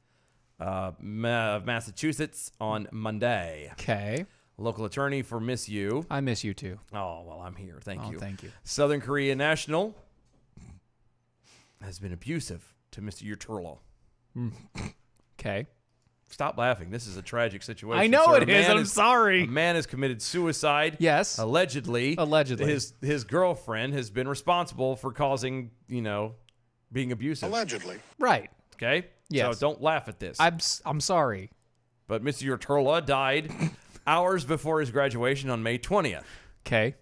[SPEAKER 4] of Massachusetts on Monday.
[SPEAKER 2] Okay.
[SPEAKER 4] Local attorney for Miss Yu.
[SPEAKER 2] I miss you too.
[SPEAKER 4] Oh, well, I'm here. Thank you.
[SPEAKER 2] Thank you.
[SPEAKER 4] Southern Korea national has been abusive to Mr. Urtola.
[SPEAKER 2] Okay.
[SPEAKER 4] Stop laughing. This is a tragic situation.
[SPEAKER 2] I know it is. I'm sorry.
[SPEAKER 4] A man has committed suicide.
[SPEAKER 2] Yes.
[SPEAKER 4] Allegedly. His girlfriend has been responsible for causing, being abusive.
[SPEAKER 3] Allegedly.
[SPEAKER 2] Right.
[SPEAKER 4] Okay?
[SPEAKER 2] Yes.
[SPEAKER 4] So don't laugh at this.
[SPEAKER 2] I'm sorry.
[SPEAKER 4] But Mr. Urtola died hours before his graduation on May 20th.
[SPEAKER 2] Okay.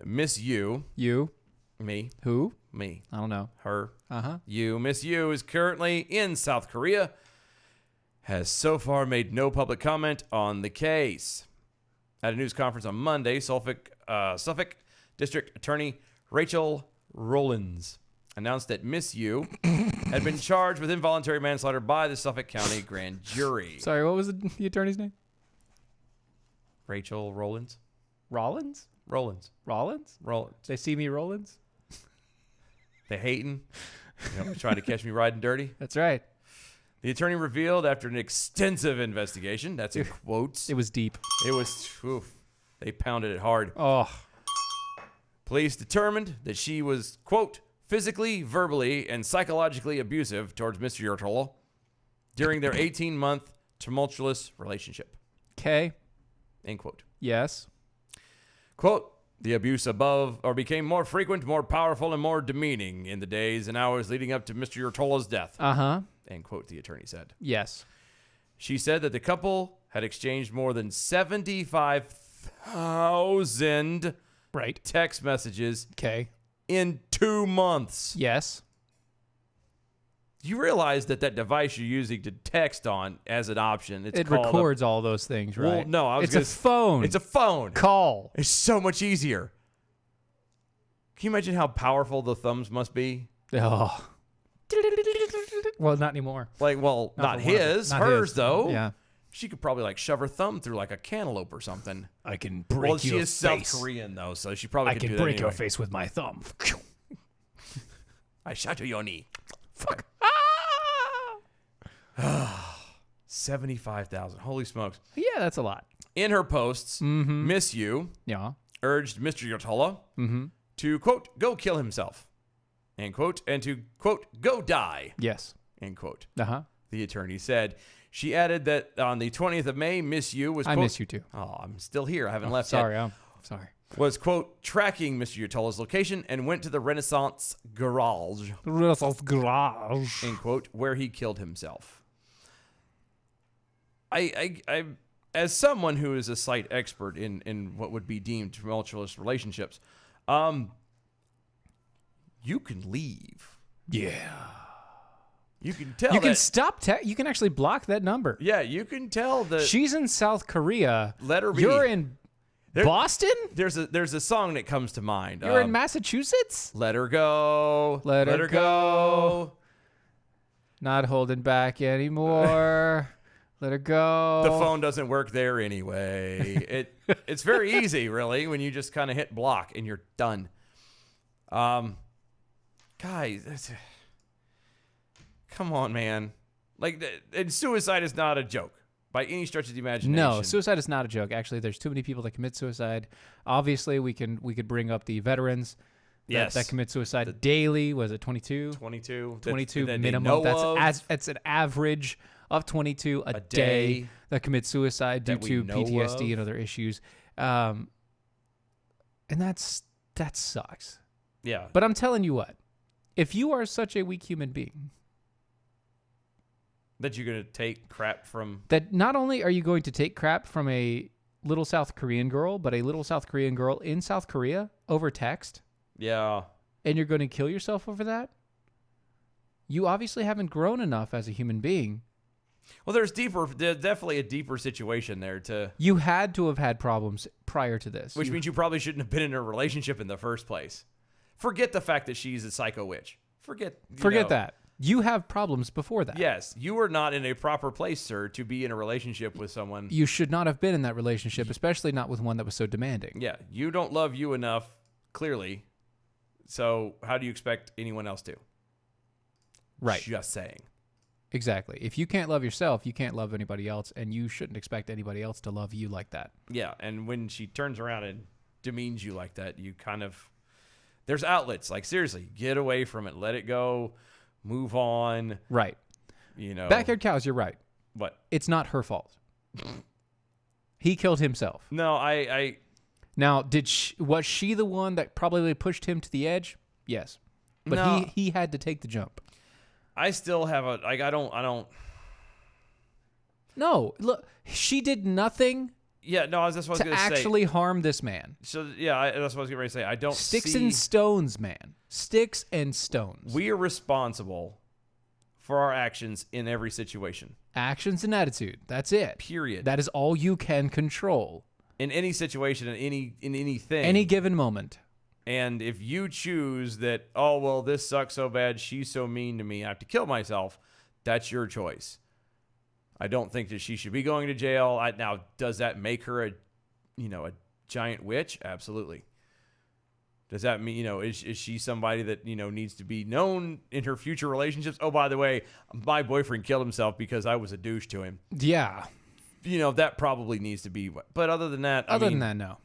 [SPEAKER 4] Miss Yu.
[SPEAKER 2] You.
[SPEAKER 4] Me.
[SPEAKER 2] Who?
[SPEAKER 4] Me.
[SPEAKER 2] I don't know.
[SPEAKER 4] Her.
[SPEAKER 2] Uh-huh.
[SPEAKER 4] You. Miss Yu is currently in South Korea. Has so far made no public comment on the case. At a news conference on Monday, Suffolk District Attorney Rachel Rollins announced that Miss Yu had been charged with involuntary manslaughter by the Suffolk County grand jury.
[SPEAKER 2] Sorry, what was the attorney's name?
[SPEAKER 4] Rachel Rollins.
[SPEAKER 2] Rollins?
[SPEAKER 4] Rollins.
[SPEAKER 2] Rollins?
[SPEAKER 4] Rollins.
[SPEAKER 2] They see me Rollins?
[SPEAKER 4] They hating. Trying to catch me riding dirty.
[SPEAKER 2] That's right.
[SPEAKER 4] The attorney revealed after an extensive investigation, that's in quotes.
[SPEAKER 2] It was deep.
[SPEAKER 4] It was, oof, they pounded it hard.
[SPEAKER 2] Oh.
[SPEAKER 4] Police determined that she was, quote, physically, verbally, and psychologically abusive towards Mr. Yurtolo during their 18-month tumultuous relationship.
[SPEAKER 2] Okay.
[SPEAKER 4] End quote.
[SPEAKER 2] Yes.
[SPEAKER 4] Quote, the abuse above became more frequent, more powerful, and more demeaning in the days and hours leading up to Mr. Yurtolo's death.
[SPEAKER 2] Uh-huh.
[SPEAKER 4] End quote, the attorney said.
[SPEAKER 2] Yes.
[SPEAKER 4] She said that the couple had exchanged more than 75,000 text messages in 2 months.
[SPEAKER 2] Yes.
[SPEAKER 4] You realize that device you're using to text on as an option,
[SPEAKER 2] it records all those things, right?
[SPEAKER 4] Well, no,
[SPEAKER 2] it's a phone.
[SPEAKER 4] It's a phone.
[SPEAKER 2] Call.
[SPEAKER 4] It's so much easier. Can you imagine how powerful the thumbs must be?
[SPEAKER 2] Oh. Well, not anymore.
[SPEAKER 4] Like, well, not his. Hers, though.
[SPEAKER 2] Yeah.
[SPEAKER 4] She could probably shove her thumb through a cantaloupe or something.
[SPEAKER 2] I can break your face.
[SPEAKER 4] Well, she is South Korean, though, so she probably could do that
[SPEAKER 2] I can break
[SPEAKER 4] anyway.
[SPEAKER 2] your face with my thumb.
[SPEAKER 4] I shot your knee.
[SPEAKER 2] Fuck.
[SPEAKER 4] 75,000. Holy smokes.
[SPEAKER 2] Yeah, that's a lot.
[SPEAKER 4] In her posts, Miss Yu urged Mr. Yurtolo to, quote, go kill himself, end quote, and to, quote, go die.
[SPEAKER 2] Yes.
[SPEAKER 4] End quote.
[SPEAKER 2] Uh-huh.
[SPEAKER 4] The attorney said. She added that on the 20th of May, Miss Yu was, quote,
[SPEAKER 2] I miss you too.
[SPEAKER 4] Oh, I'm still here. I haven't left
[SPEAKER 2] sorry,
[SPEAKER 4] yet.
[SPEAKER 2] I'm sorry.
[SPEAKER 4] Was, quote, tracking Mr. Yurtolo's location and went to the Renaissance Garage.
[SPEAKER 2] Renaissance Garage.
[SPEAKER 4] End quote, where he killed himself. I as someone who is a slight expert in what would be deemed tumultuous relationships, you can leave.
[SPEAKER 2] Yeah.
[SPEAKER 4] You can tell.
[SPEAKER 2] You can stop. You can actually block that number.
[SPEAKER 4] Yeah, you can tell that
[SPEAKER 2] she's in South Korea.
[SPEAKER 4] Let her be.
[SPEAKER 2] You're in Boston.
[SPEAKER 4] There's a song that comes to mind.
[SPEAKER 2] You're in Massachusetts.
[SPEAKER 4] Let her go.
[SPEAKER 2] Let her go. Not holding back anymore. Let her go.
[SPEAKER 4] The phone doesn't work there anyway. It's very easy, really, when you just kind of hit block and you're done. Guys, come on, man. And suicide is not a joke by any stretch of the imagination.
[SPEAKER 2] No, suicide is not a joke. Actually, there's too many people that commit suicide. Obviously, we could bring up the veterans that commit suicide daily. Was it 22?
[SPEAKER 4] 22.
[SPEAKER 2] 22 minimum. That's an average of 22 a day that commit suicide due to PTSD and other issues. And that sucks.
[SPEAKER 4] Yeah.
[SPEAKER 2] But I'm telling you what, if you are such a weak human being,
[SPEAKER 4] that you're going to take crap from...
[SPEAKER 2] That not only are you going to take crap from a little South Korean girl, but a little South Korean girl in South Korea over text.
[SPEAKER 4] Yeah.
[SPEAKER 2] And you're going to kill yourself over that? You obviously haven't grown enough as a human being.
[SPEAKER 4] Well, there's definitely a deeper situation there to...
[SPEAKER 2] You had to have had problems prior to this.
[SPEAKER 4] Which means you probably shouldn't have been in a relationship in the first place. Forget the fact that she's a psycho witch. Forget
[SPEAKER 2] that. You have problems before that.
[SPEAKER 4] Yes. You were not in a proper place, sir, to be in a relationship with someone.
[SPEAKER 2] You should not have been in that relationship, especially not with one that was so demanding.
[SPEAKER 4] Yeah. You don't love you enough, clearly. So how do you expect anyone else to?
[SPEAKER 2] Right.
[SPEAKER 4] Just saying.
[SPEAKER 2] Exactly. If you can't love yourself, you can't love anybody else, and you shouldn't expect anybody else to love you like that.
[SPEAKER 4] Yeah. And when she turns around and demeans you like that, you kind of... There's outlets. Seriously, get away from it. Let it go. Move on.
[SPEAKER 2] Right. Backyard cows, you're right.
[SPEAKER 4] What?
[SPEAKER 2] It's not her fault. He killed himself.
[SPEAKER 4] No,
[SPEAKER 2] Now, was she the one that probably pushed him to the edge? Yes. But
[SPEAKER 4] no.
[SPEAKER 2] he had to take the jump.
[SPEAKER 4] I still have I don't.
[SPEAKER 2] No, look, she did nothing.
[SPEAKER 4] Yeah, no, that's what I was going to say.
[SPEAKER 2] To actually harm this man.
[SPEAKER 4] So, yeah, that's what I was getting ready to say. I don't
[SPEAKER 2] Sticks and stones, man. Sticks and stones.
[SPEAKER 4] We are responsible for our actions in every situation.
[SPEAKER 2] Actions and attitude. That's it.
[SPEAKER 4] Period.
[SPEAKER 2] That is all you can control.
[SPEAKER 4] In any situation, in anything.
[SPEAKER 2] Any given moment.
[SPEAKER 4] And if you choose that, oh, well, this sucks so bad, she's so mean to me, I have to kill myself, that's your choice. I don't think that she should be going to jail. Now, does that make her a giant witch? Absolutely. Does that mean, is she somebody that, needs to be known in her future relationships? Oh, by the way, my boyfriend killed himself because I was a douche to him.
[SPEAKER 2] Yeah.
[SPEAKER 4] That probably needs to be. But other than that,
[SPEAKER 2] no.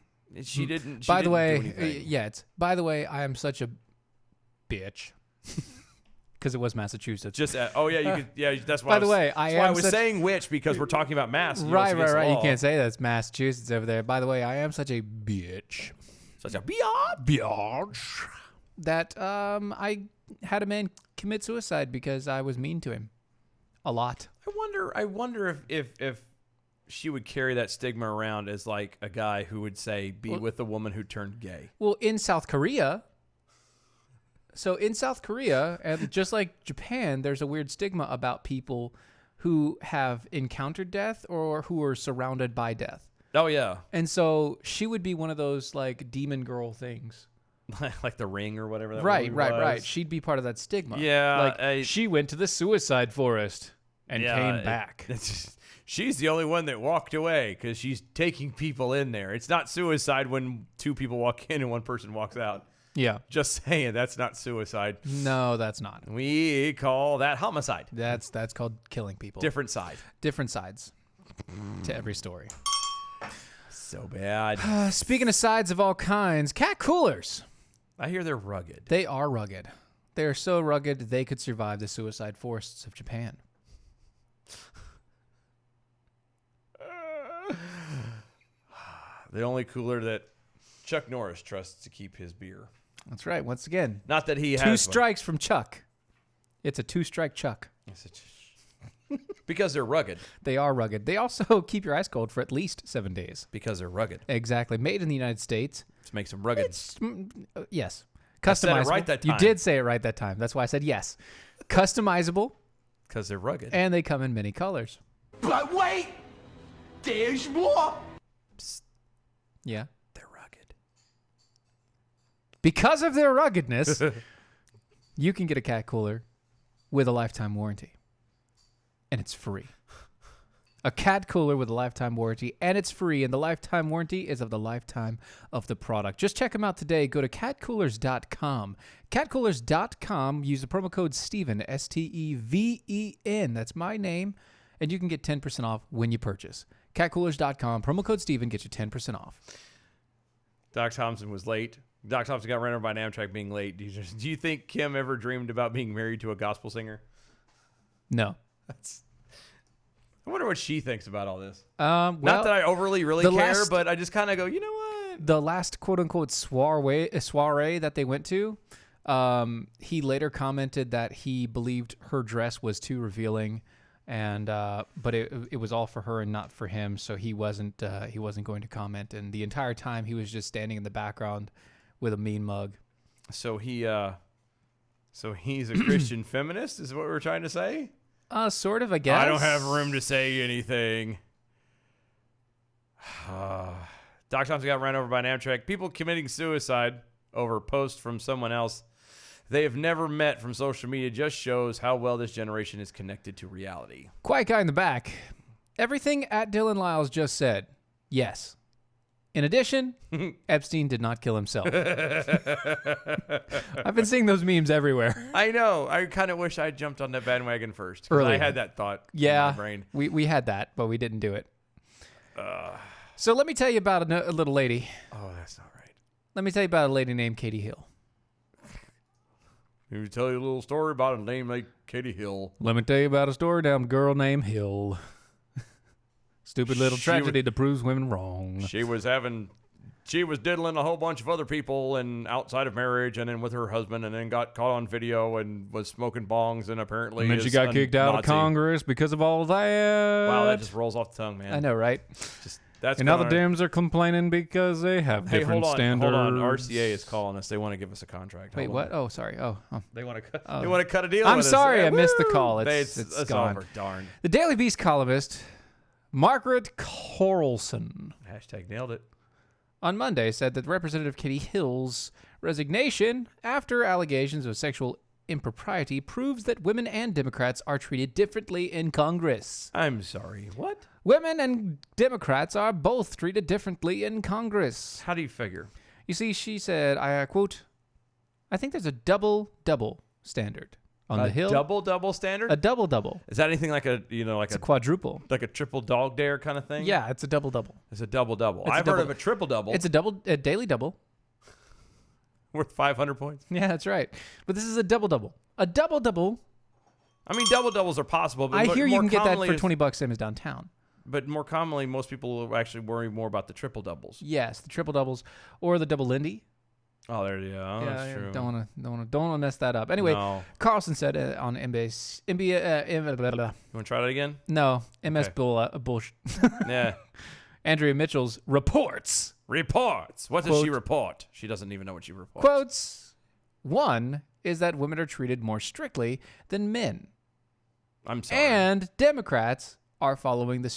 [SPEAKER 4] She didn't.
[SPEAKER 2] By the way,
[SPEAKER 4] it's
[SPEAKER 2] by the way, I am such a bitch. Because it was Massachusetts.
[SPEAKER 4] That's why.
[SPEAKER 2] By the way,
[SPEAKER 4] I was saying which, because we're talking about Mass.
[SPEAKER 2] Right. You can't say that's Massachusetts over there. By the way, I am such a bitch.
[SPEAKER 4] Such a biatch.
[SPEAKER 2] That I had a man commit suicide because I was mean to him. A lot.
[SPEAKER 4] I wonder if she would carry that stigma around as like a guy who would say be with a woman who turned gay.
[SPEAKER 2] Well, in South Korea. So in South Korea, and just like Japan, there's a weird stigma about people who have encountered death or who are surrounded by death.
[SPEAKER 4] Oh, yeah.
[SPEAKER 2] And so she would be one of those like demon girl things.
[SPEAKER 4] Like The Ring or whatever that
[SPEAKER 2] Right. She'd be part of that stigma.
[SPEAKER 4] Yeah.
[SPEAKER 2] Like she went to the suicide forest and came back.
[SPEAKER 4] She's the only one that walked away because she's taking people in there. It's not suicide when two people walk in and one person walks out.
[SPEAKER 2] Yeah.
[SPEAKER 4] Just saying, that's not suicide.
[SPEAKER 2] No, that's not.
[SPEAKER 4] We call that homicide.
[SPEAKER 2] That's called killing people.
[SPEAKER 4] Different side.
[SPEAKER 2] Different sides to every story.
[SPEAKER 4] So bad.
[SPEAKER 2] Speaking of sides of all kinds, cat coolers.
[SPEAKER 4] I hear they're rugged.
[SPEAKER 2] They are rugged. They are so rugged they could survive the suicide forests of Japan.
[SPEAKER 4] The only cooler that Chuck Norris trusts to keep his beer.
[SPEAKER 2] That's right. Once again,
[SPEAKER 4] not that he has
[SPEAKER 2] two strikes from Chuck. It's a 2-strike Chuck.
[SPEAKER 4] Because they're rugged.
[SPEAKER 2] They are rugged. They also keep your ice cold for at least 7 days.
[SPEAKER 4] Because they're rugged.
[SPEAKER 2] Exactly. Made in the United States.
[SPEAKER 4] This makes them rugged.
[SPEAKER 2] Yes. Customizable.
[SPEAKER 4] I said it right that time.
[SPEAKER 2] You did say it right that time. That's why I said yes. Customizable.
[SPEAKER 4] Because they're rugged.
[SPEAKER 2] And they come in many colors.
[SPEAKER 1] But wait! There's more!
[SPEAKER 2] Psst. Yeah.
[SPEAKER 4] They're rugged.
[SPEAKER 2] Because of their ruggedness, you can get a cat cooler with a lifetime warranty. And it's free. A cat cooler with a lifetime warranty, and it's free. And the lifetime warranty is of the lifetime of the product. Just check them out today. Go to catcoolers.com. Catcoolers.com. Use the promo code Steven, STEVEN. That's my name. And you can get 10% off when you purchase. Catcoolers.com. Promo code Steven gets you 10% off.
[SPEAKER 4] Doc Thompson was late. Doc Thompson got ran over by an Amtrak being late. Do you think Kim ever dreamed about being married to a gospel singer?
[SPEAKER 2] No.
[SPEAKER 4] I wonder what she thinks about all this.
[SPEAKER 2] Well,
[SPEAKER 4] not that I overly really care, but I just kind of go, you know what?
[SPEAKER 2] The last quote-unquote soiree that they went to, he later commented that he believed her dress was too revealing, and but it was all for her and not for him, so he wasn't going to comment. And the entire time he was just standing in the background with a mean mug.
[SPEAKER 4] So he's a Christian feminist, is what we're trying to say?
[SPEAKER 2] Sort of, I guess.
[SPEAKER 4] I don't have room to say anything. Doc Thompson got run over by an Amtrak. People committing suicide over a post from someone else they have never met from social media just shows how well this generation is connected to reality.
[SPEAKER 2] Quiet guy in the back. Everything at Dylan Lyles just said, yes. In addition, Epstein did not kill himself. I've been seeing those memes everywhere.
[SPEAKER 4] I know. I kind of wish I jumped on that bandwagon first. I had that thought in my brain.
[SPEAKER 2] We had that, but we didn't do it. So let me tell you about a little lady.
[SPEAKER 4] Oh, that's not right.
[SPEAKER 2] Let me tell you about a lady named Katie Hill.
[SPEAKER 4] Let me tell you a little story about a name like Katie Hill.
[SPEAKER 2] Let me tell you about a story about a girl named Hill. Stupid little tragedy that proves women wrong.
[SPEAKER 4] She was diddling a whole bunch of other people and outside of marriage and then with her husband and then got caught on video and was smoking bongs and apparently
[SPEAKER 2] and then she got kicked out of Congress because of all that.
[SPEAKER 4] Wow, that just rolls off the tongue, man.
[SPEAKER 2] I know, right?
[SPEAKER 4] And
[SPEAKER 2] now the Dems are complaining because they have different standards.
[SPEAKER 4] Hold on. RCA is calling us. They want to give us a contract.
[SPEAKER 2] Wait, what? Oh, sorry. Oh.
[SPEAKER 4] They want to cut. They want to cut a deal.
[SPEAKER 2] I'm
[SPEAKER 4] with
[SPEAKER 2] sorry,
[SPEAKER 4] us.
[SPEAKER 2] I missed the call. It's gone.
[SPEAKER 4] Over. Darn.
[SPEAKER 2] The Daily Beast columnist Margaret Corlson
[SPEAKER 4] # nailed it.
[SPEAKER 2] On Monday said that Representative Katie Hill's resignation after allegations of sexual impropriety proves that women and Democrats are treated differently in Congress.
[SPEAKER 4] I'm sorry, what?
[SPEAKER 2] Women and Democrats are both treated differently in Congress.
[SPEAKER 4] How do you figure?
[SPEAKER 2] You see, she said, I quote, I think there's a double standard on the Hill.
[SPEAKER 4] Double standard?
[SPEAKER 2] A double.
[SPEAKER 4] Is that anything like a
[SPEAKER 2] quadruple?
[SPEAKER 4] Like a triple dog dare kind of thing?
[SPEAKER 2] Yeah, it's a double.
[SPEAKER 4] It's a double. I've heard of a triple double.
[SPEAKER 2] It's a daily double.
[SPEAKER 4] Worth 500 points.
[SPEAKER 2] Yeah, that's right. But this is a double. A double.
[SPEAKER 4] I mean, doubles are possible. But
[SPEAKER 2] I hear you can get that for
[SPEAKER 4] $20
[SPEAKER 2] $20 same as downtown.
[SPEAKER 4] But more commonly, most people will actually worry more about the triple doubles.
[SPEAKER 2] Yes, the triple doubles or the double Lindy.
[SPEAKER 4] Oh, there you go. That's true.
[SPEAKER 2] Don't want to mess that up. Anyway, Carlson said on NBA.
[SPEAKER 4] You want to try that again?
[SPEAKER 2] No, MS
[SPEAKER 4] okay.
[SPEAKER 2] Bullshit.
[SPEAKER 4] Yeah.
[SPEAKER 2] Andrea Mitchell's reports.
[SPEAKER 4] What does she report? She doesn't even know what she reports.
[SPEAKER 2] Quotes. One is that women are treated more strictly than men.
[SPEAKER 4] I'm sorry.
[SPEAKER 2] And Democrats are following the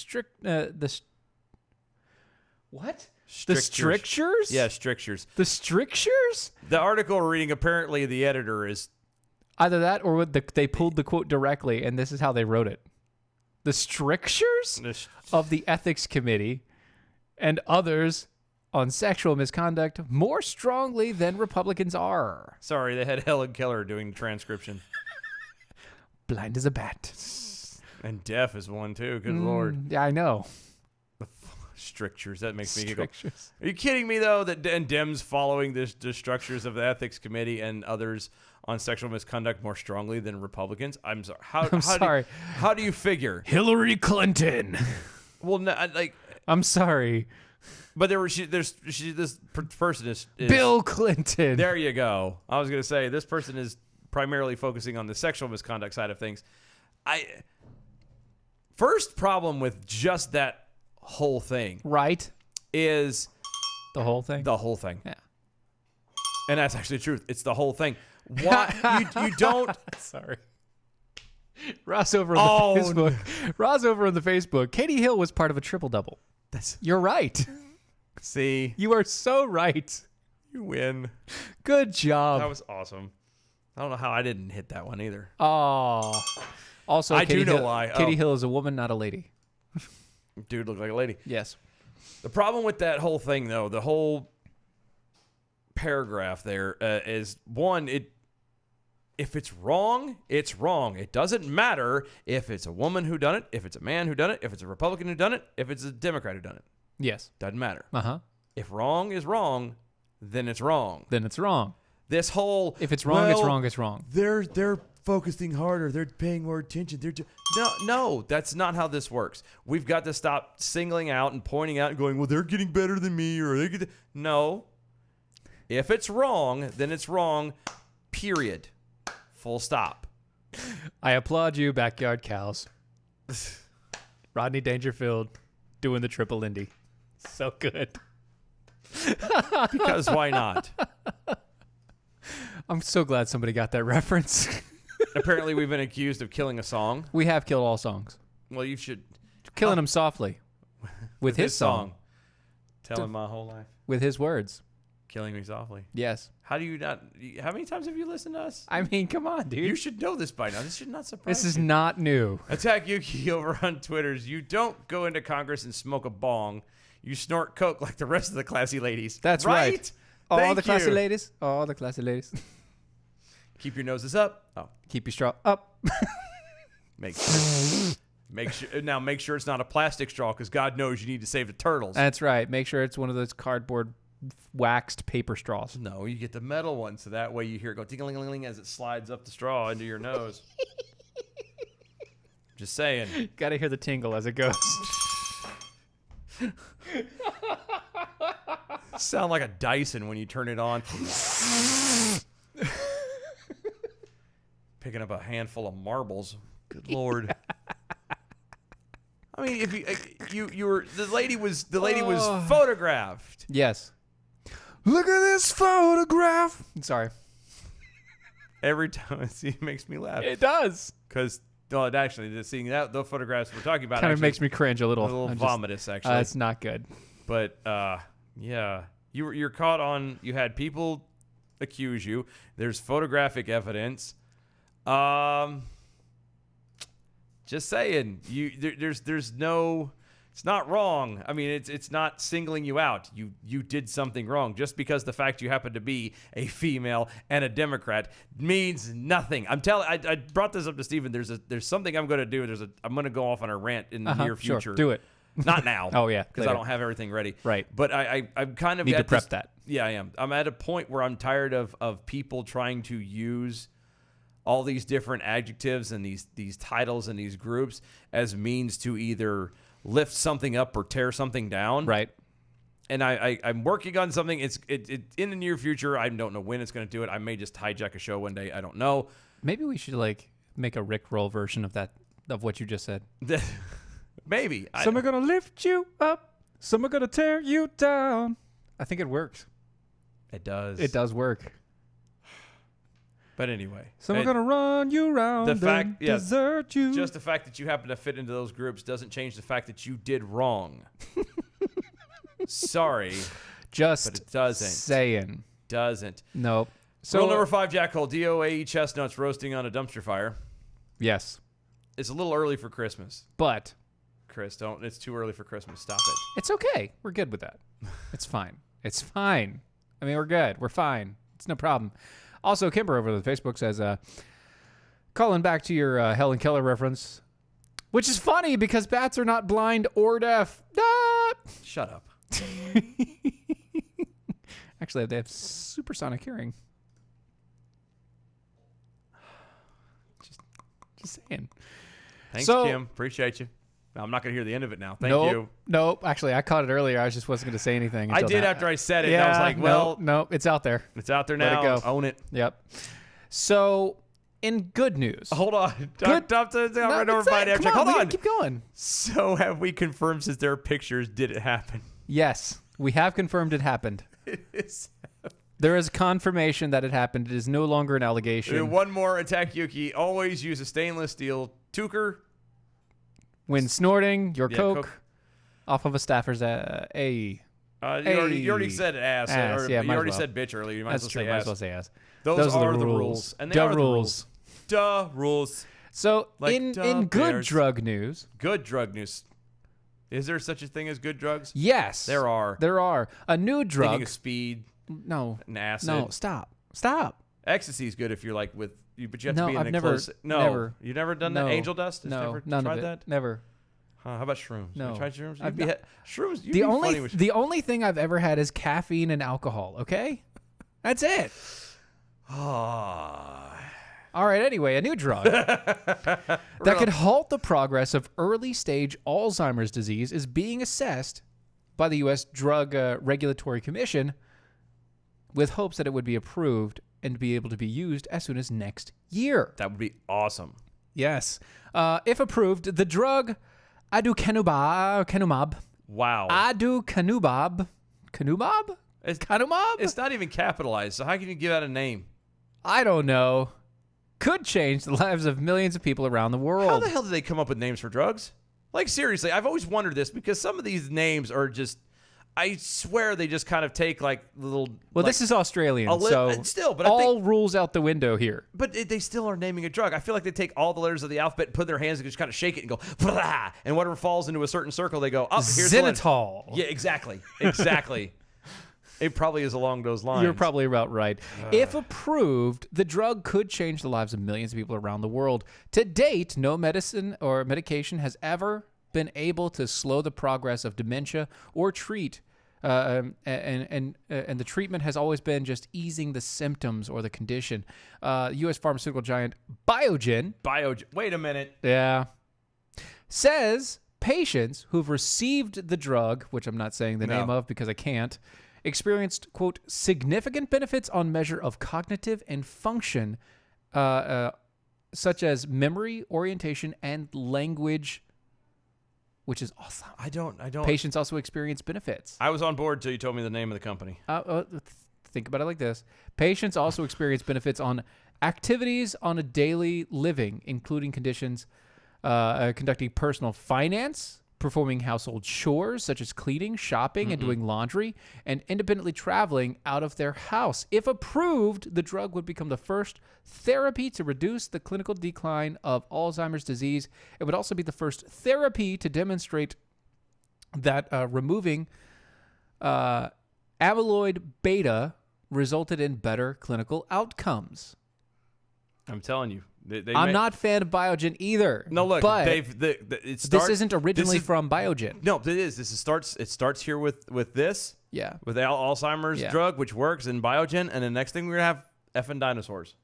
[SPEAKER 2] what?
[SPEAKER 4] Strictures.
[SPEAKER 2] The strictures?
[SPEAKER 4] Yeah, strictures.
[SPEAKER 2] The strictures?
[SPEAKER 4] The article we're reading, apparently the editor is...
[SPEAKER 2] Either that or they pulled the quote directly, and this is how they wrote it. The strictures of the Ethics Committee and others on sexual misconduct more strongly than Republicans are.
[SPEAKER 4] Sorry, they had Helen Keller doing the transcription.
[SPEAKER 2] Blind as a bat.
[SPEAKER 4] And deaf is one, too. Good Lord.
[SPEAKER 2] Yeah, I know.
[SPEAKER 4] Strictures. That makes me giggle. Are you kidding me, though, that Dems following the structures of the Ethics Committee and others on sexual misconduct more strongly than Republicans? I'm sorry. How do you figure?
[SPEAKER 2] Hillary Clinton.
[SPEAKER 4] Well, no,
[SPEAKER 2] I'm sorry.
[SPEAKER 4] But this person is
[SPEAKER 2] Bill Clinton.
[SPEAKER 4] There you go. I was going to say, this person is primarily focusing on the sexual misconduct side of things. First problem with just that whole thing,
[SPEAKER 2] right,
[SPEAKER 4] is
[SPEAKER 2] the whole thing.
[SPEAKER 4] Yeah, and that's actually the truth. It's the whole thing. Why you don't?
[SPEAKER 2] Sorry, Ross over on the Facebook. Ross over on the Facebook. Katie Hill was part of a triple double. You're right.
[SPEAKER 4] See,
[SPEAKER 2] you are so right.
[SPEAKER 4] You win.
[SPEAKER 2] Good job.
[SPEAKER 4] That was awesome. I don't know how I didn't hit that one either.
[SPEAKER 2] Oh, also,
[SPEAKER 4] I do know why.
[SPEAKER 2] Katie Hill is a woman, not a lady.
[SPEAKER 4] Dude looked like a lady.
[SPEAKER 2] Yes.
[SPEAKER 4] The problem with that whole thing, though, the whole paragraph there is one. If it's wrong, it's wrong. It doesn't matter if it's a woman who done it, if it's a man who done it, if it's a Republican who done it, if it's a Democrat who done it.
[SPEAKER 2] Yes.
[SPEAKER 4] Doesn't matter.
[SPEAKER 2] If
[SPEAKER 4] wrong is wrong, then it's wrong. This whole
[SPEAKER 2] if it's wrong, it's wrong. It's wrong.
[SPEAKER 4] They're focusing harder. They're paying more attention. No, that's not how this works. We've got to stop singling out and pointing out and going, well, they're getting better than me, or they get. No. If it's wrong, then it's wrong. Period. Full stop.
[SPEAKER 2] I applaud you, Backyard Cows. Rodney Dangerfield doing the triple Indy. So good.
[SPEAKER 4] Because why not?
[SPEAKER 2] I'm so glad somebody got that reference.
[SPEAKER 4] Apparently, we've been accused of killing a song.
[SPEAKER 2] We have killed all songs.
[SPEAKER 4] Well, you should.
[SPEAKER 2] Killing them softly. With his song.
[SPEAKER 4] Telling my whole life.
[SPEAKER 2] With his words.
[SPEAKER 4] Killing me softly.
[SPEAKER 2] Yes.
[SPEAKER 4] How do you not? How many times have you listened to us?
[SPEAKER 2] I mean, come on, dude.
[SPEAKER 4] You should know this by now. This should not surprise you.
[SPEAKER 2] This is not new.
[SPEAKER 4] Attack Yuki over on Twitter's. You don't go into Congress and smoke a bong. You snort coke like the rest of the classy ladies.
[SPEAKER 2] That's right.
[SPEAKER 4] All
[SPEAKER 2] the classy ladies. All the classy ladies.
[SPEAKER 4] Keep your noses up. Oh.
[SPEAKER 2] Keep your straw up.
[SPEAKER 4] Make sure it's not a plastic straw, because God knows you need to save the turtles.
[SPEAKER 2] That's right. Make sure it's one of those cardboard waxed paper straws.
[SPEAKER 4] No, you get the metal one, so that way you hear it go ting-a-ling-a-ling as it slides up the straw into your nose. Just saying.
[SPEAKER 2] Got to hear the tingle as it goes.
[SPEAKER 4] Sound like a Dyson when you turn it on. Picking up a handful of marbles. Good Lord. I mean, if you were the lady was photographed.
[SPEAKER 2] Yes. Look at this photograph. Sorry.
[SPEAKER 4] Every time I see it makes me laugh.
[SPEAKER 2] It does.
[SPEAKER 4] Because actually, seeing the photographs we're talking about
[SPEAKER 2] kind of makes me cringe a little.
[SPEAKER 4] A little vomitous, actually.
[SPEAKER 2] It's not good.
[SPEAKER 4] But yeah, you're caught on. You had people accuse you. There's photographic evidence. Just saying, there's no. It's not wrong. I mean, it's not singling you out. You did something wrong. Just because the fact you happen to be a female and a Democrat means nothing. I brought this up to Steven. There's something I'm going to do. I'm going to go off on a rant in the near future.
[SPEAKER 2] Sure. Do it.
[SPEAKER 4] Not now.
[SPEAKER 2] Oh yeah,
[SPEAKER 4] because I don't have everything ready.
[SPEAKER 2] Right.
[SPEAKER 4] But I'm kind of
[SPEAKER 2] need to prep that.
[SPEAKER 4] Yeah, I am. I'm at a point where I'm tired of people trying to use all these different adjectives and these titles and these groups as means to either lift something up or tear something down.
[SPEAKER 2] Right.
[SPEAKER 4] And I'm working on something. It's in the near future. I don't know when it's going to do it. I may just hijack a show one day. I don't know.
[SPEAKER 2] Maybe we should make a Rickroll version of what you just said.
[SPEAKER 4] Maybe.
[SPEAKER 2] Some are going to lift you up. Some are going to tear you down. I think it works.
[SPEAKER 4] It does.
[SPEAKER 2] It does work.
[SPEAKER 4] But anyway,
[SPEAKER 2] some are gonna run you around and desert you.
[SPEAKER 4] Just the fact that you happen to fit into those groups doesn't change the fact that you did wrong. Sorry,
[SPEAKER 2] but
[SPEAKER 4] it doesn't.
[SPEAKER 2] Saying
[SPEAKER 4] doesn't.
[SPEAKER 2] Nope. So
[SPEAKER 4] rule number 5, Jack Hole: DOAE chestnuts roasting on a dumpster fire.
[SPEAKER 2] Yes,
[SPEAKER 4] it's a little early for Christmas,
[SPEAKER 2] but
[SPEAKER 4] Chris, don't. It's too early for Christmas. Stop it.
[SPEAKER 2] It's okay. We're good with that. It's fine. It's fine. I mean, we're good. We're fine. It's no problem. Also, Kimber over on Facebook says, calling back to your Helen Keller reference, which is funny because bats are not blind or deaf. Ah!
[SPEAKER 4] Shut up.
[SPEAKER 2] Actually, they have supersonic hearing. Just saying.
[SPEAKER 4] Thanks, Kim. Appreciate you. I'm not going to hear the end of it now. Thank you.
[SPEAKER 2] Nope. Actually, I caught it earlier. I just wasn't going to say anything.
[SPEAKER 4] I did after I said it. Yeah, I was like, well.
[SPEAKER 2] No, it's out there.
[SPEAKER 4] It's out there now.
[SPEAKER 2] Let it go.
[SPEAKER 4] Own it.
[SPEAKER 2] Yep. So, in good news.
[SPEAKER 4] Hold on. Hold on.
[SPEAKER 2] Keep going.
[SPEAKER 4] So, have we confirmed since there are pictures, did it happen?
[SPEAKER 2] Yes. We have confirmed it happened. There is confirmation that it happened. It is no longer an allegation.
[SPEAKER 4] One more Attack Yuki. Always use a stainless steel toker.
[SPEAKER 2] When snorting your coke off of a staffer's a.
[SPEAKER 4] You already said ass. You already said bitch earlier. You might as well say ass. Those are the rules. And they are the rules. Duh rules.
[SPEAKER 2] So in good drug news.
[SPEAKER 4] Good drug news. Is there such a thing as good drugs?
[SPEAKER 2] Yes.
[SPEAKER 4] There are.
[SPEAKER 2] There are. A new drug.
[SPEAKER 4] Thinking of speed.
[SPEAKER 2] No.
[SPEAKER 4] And acid.
[SPEAKER 2] No, stop.
[SPEAKER 4] Ecstasy is good if you're like with you, but you have to be in
[SPEAKER 2] I've
[SPEAKER 4] a
[SPEAKER 2] never,
[SPEAKER 4] close. No,
[SPEAKER 2] never.
[SPEAKER 4] You've never done that. Angel dust?
[SPEAKER 2] No,
[SPEAKER 4] none
[SPEAKER 2] tried
[SPEAKER 4] of it.
[SPEAKER 2] That? Never.
[SPEAKER 4] How about shrooms?
[SPEAKER 2] No.
[SPEAKER 4] Have you tried shrooms? Shrooms.
[SPEAKER 2] The only thing I've ever had is caffeine and alcohol. Okay, that's it. All right. Anyway, a new drug that could halt the progress of early stage Alzheimer's disease is being assessed by the U.S. Drug Regulatory Commission, with hopes that it would be approved and be able to be used as soon as next year.
[SPEAKER 4] That would be awesome.
[SPEAKER 2] Yes. If approved, the drug aducanumab.
[SPEAKER 4] Wow.
[SPEAKER 2] Aducanumab. Canumab? Canumab?
[SPEAKER 4] It's not even capitalized, so how can you give out a name?
[SPEAKER 2] I don't know. Could change the lives of millions of people around the world.
[SPEAKER 4] How the hell did they come up with names for drugs? Like, seriously, I've always wondered this because some of these names are just... I swear they just kind of take like little.
[SPEAKER 2] Well, this is Australian, so
[SPEAKER 4] still, but
[SPEAKER 2] all rules out the window here.
[SPEAKER 4] But they still are naming a drug. I feel like they take all the letters of the alphabet, and put their hands and just kind of shake it and go, blah, and whatever falls into a certain circle, they go, oh, here's
[SPEAKER 2] Xylitol.
[SPEAKER 4] Yeah, exactly. It probably is along those lines.
[SPEAKER 2] You're probably about right. If approved, the drug could change the lives of millions of people around the world. To date, no medicine or medication has ever been able to slow the progress of dementia or treat. And the treatment has always been just easing the symptoms or the condition. U.S. pharmaceutical giant Biogen.
[SPEAKER 4] Wait a minute.
[SPEAKER 2] Yeah. Says patients who've received the drug, which I'm not saying the name of because I can't, experienced, quote, significant benefits on measure of cognitive and function, such as memory, orientation, and language, which is awesome.
[SPEAKER 4] I don't.
[SPEAKER 2] Patients also experience benefits.
[SPEAKER 4] I was on board until you told me the name of the company.
[SPEAKER 2] Think about it like this. Patients also experience benefits on activities on a daily living, including conditions, conducting personal finance, performing household chores such as cleaning, shopping, and doing laundry, and independently traveling out of their house. If approved, the drug would become the first therapy to reduce the clinical decline of Alzheimer's disease. It would also be the first therapy to demonstrate that removing amyloid beta resulted in better clinical outcomes.
[SPEAKER 4] I'm telling you.
[SPEAKER 2] I'm not a fan of Biogen either.
[SPEAKER 4] No, look,
[SPEAKER 2] but
[SPEAKER 4] this
[SPEAKER 2] isn't originally from Biogen.
[SPEAKER 4] No, it is. It starts here with this.
[SPEAKER 2] Yeah.
[SPEAKER 4] With Alzheimer's drug, which works in Biogen, and the next thing we're going to have effing dinosaurs.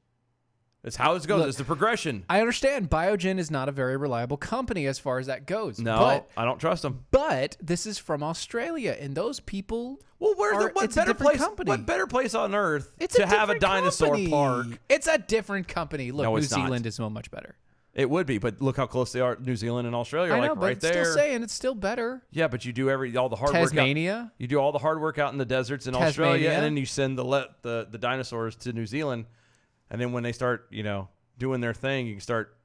[SPEAKER 4] It's how it goes.
[SPEAKER 2] Look,
[SPEAKER 4] it's the progression.
[SPEAKER 2] I understand Biogen is not a very reliable company as far as that goes.
[SPEAKER 4] No, I don't trust them.
[SPEAKER 2] But this is from Australia, and those people.
[SPEAKER 4] Well, what better place on earth to have a dinosaur park?
[SPEAKER 2] It's a different company. Look,
[SPEAKER 4] No,
[SPEAKER 2] New
[SPEAKER 4] it's not.
[SPEAKER 2] Zealand is so much better.
[SPEAKER 4] It would be, but look how close they are. New Zealand and Australia are
[SPEAKER 2] I know,
[SPEAKER 4] like
[SPEAKER 2] but
[SPEAKER 4] right there.
[SPEAKER 2] still saying it's still better.
[SPEAKER 4] Yeah, but you do all the hard
[SPEAKER 2] Tasmania.
[SPEAKER 4] work out. You do all the hard work out in the deserts in Australia, and then you send the dinosaurs to New Zealand, and then when they start, doing their thing, you can start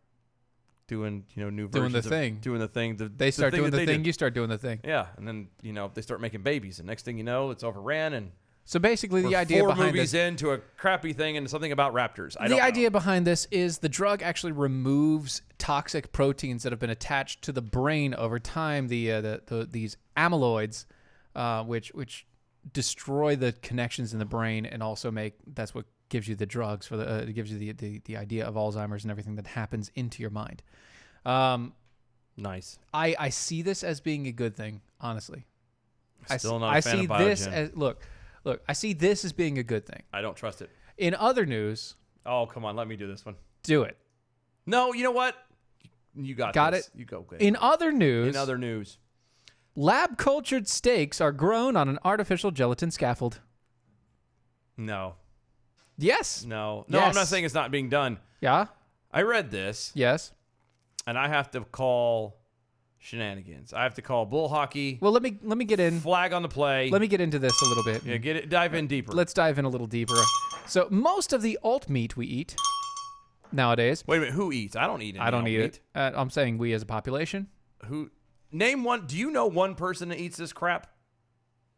[SPEAKER 4] doing, new versions doing the thing.
[SPEAKER 2] They start doing the thing, you start doing the thing.
[SPEAKER 4] Yeah, and then, they start making babies, and next thing you know, it's overran, and
[SPEAKER 2] so basically the idea
[SPEAKER 4] four
[SPEAKER 2] behind
[SPEAKER 4] movies
[SPEAKER 2] this,
[SPEAKER 4] into a crappy thing and something about raptors.
[SPEAKER 2] The idea behind this is the drug actually removes toxic proteins that have been attached to the brain over time. These amyloids, which destroy the connections in the brain and also that's what gives you the drugs for it gives you the idea of Alzheimer's and everything that happens into your mind.
[SPEAKER 4] Nice.
[SPEAKER 2] I see this as being a good thing, honestly.
[SPEAKER 4] Still not a fan of Biogen.
[SPEAKER 2] Look, I see this as being a good thing.
[SPEAKER 4] I don't trust it.
[SPEAKER 2] In other news...
[SPEAKER 4] Oh, come on. Let me do this one.
[SPEAKER 2] Do it.
[SPEAKER 4] No, you know what? You got
[SPEAKER 2] this.
[SPEAKER 4] It? You go. Good.
[SPEAKER 2] In other news... Lab-cultured steaks are grown on an artificial gelatin scaffold.
[SPEAKER 4] No.
[SPEAKER 2] Yes.
[SPEAKER 4] No.
[SPEAKER 2] Yes.
[SPEAKER 4] I'm not saying it's not being done.
[SPEAKER 2] Yeah?
[SPEAKER 4] I read this.
[SPEAKER 2] Yes.
[SPEAKER 4] And I have to call... shenanigans. I have to call bull hockey.
[SPEAKER 2] Well, let me get in.
[SPEAKER 4] Flag on the play.
[SPEAKER 2] Let me get into this a little bit.
[SPEAKER 4] Yeah, dive in deeper.
[SPEAKER 2] Let's dive in a little deeper. So most of the alt meat we eat nowadays.
[SPEAKER 4] Wait a minute, who eats? I don't eat any
[SPEAKER 2] I don't eat
[SPEAKER 4] meat.
[SPEAKER 2] it. I'm saying we as a population.
[SPEAKER 4] Who? Name one. Do you know one person that eats this crap?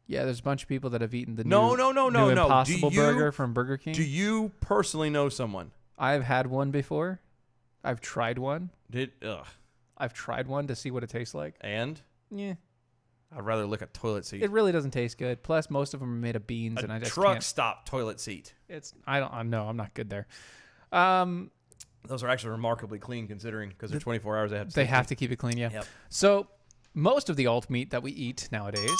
[SPEAKER 2] Yeah, there's a bunch of people that have eaten the
[SPEAKER 4] new
[SPEAKER 2] Impossible Burger from Burger King.
[SPEAKER 4] Do you personally know someone?
[SPEAKER 2] I've had one before. I've tried one.
[SPEAKER 4] Ugh.
[SPEAKER 2] I've tried one to see what it tastes like.
[SPEAKER 4] And?
[SPEAKER 2] Yeah.
[SPEAKER 4] I'd rather lick a toilet seat.
[SPEAKER 2] It really doesn't taste good. Plus, most of them are made of beans, and I just
[SPEAKER 4] truck
[SPEAKER 2] can't.
[SPEAKER 4] stop toilet seat.
[SPEAKER 2] I know I'm not good there.
[SPEAKER 4] Those are actually remarkably clean considering because they're 24 hours ahead.
[SPEAKER 2] They have to keep it clean, yeah.
[SPEAKER 4] Yep.
[SPEAKER 2] So most of the alt meat that we eat nowadays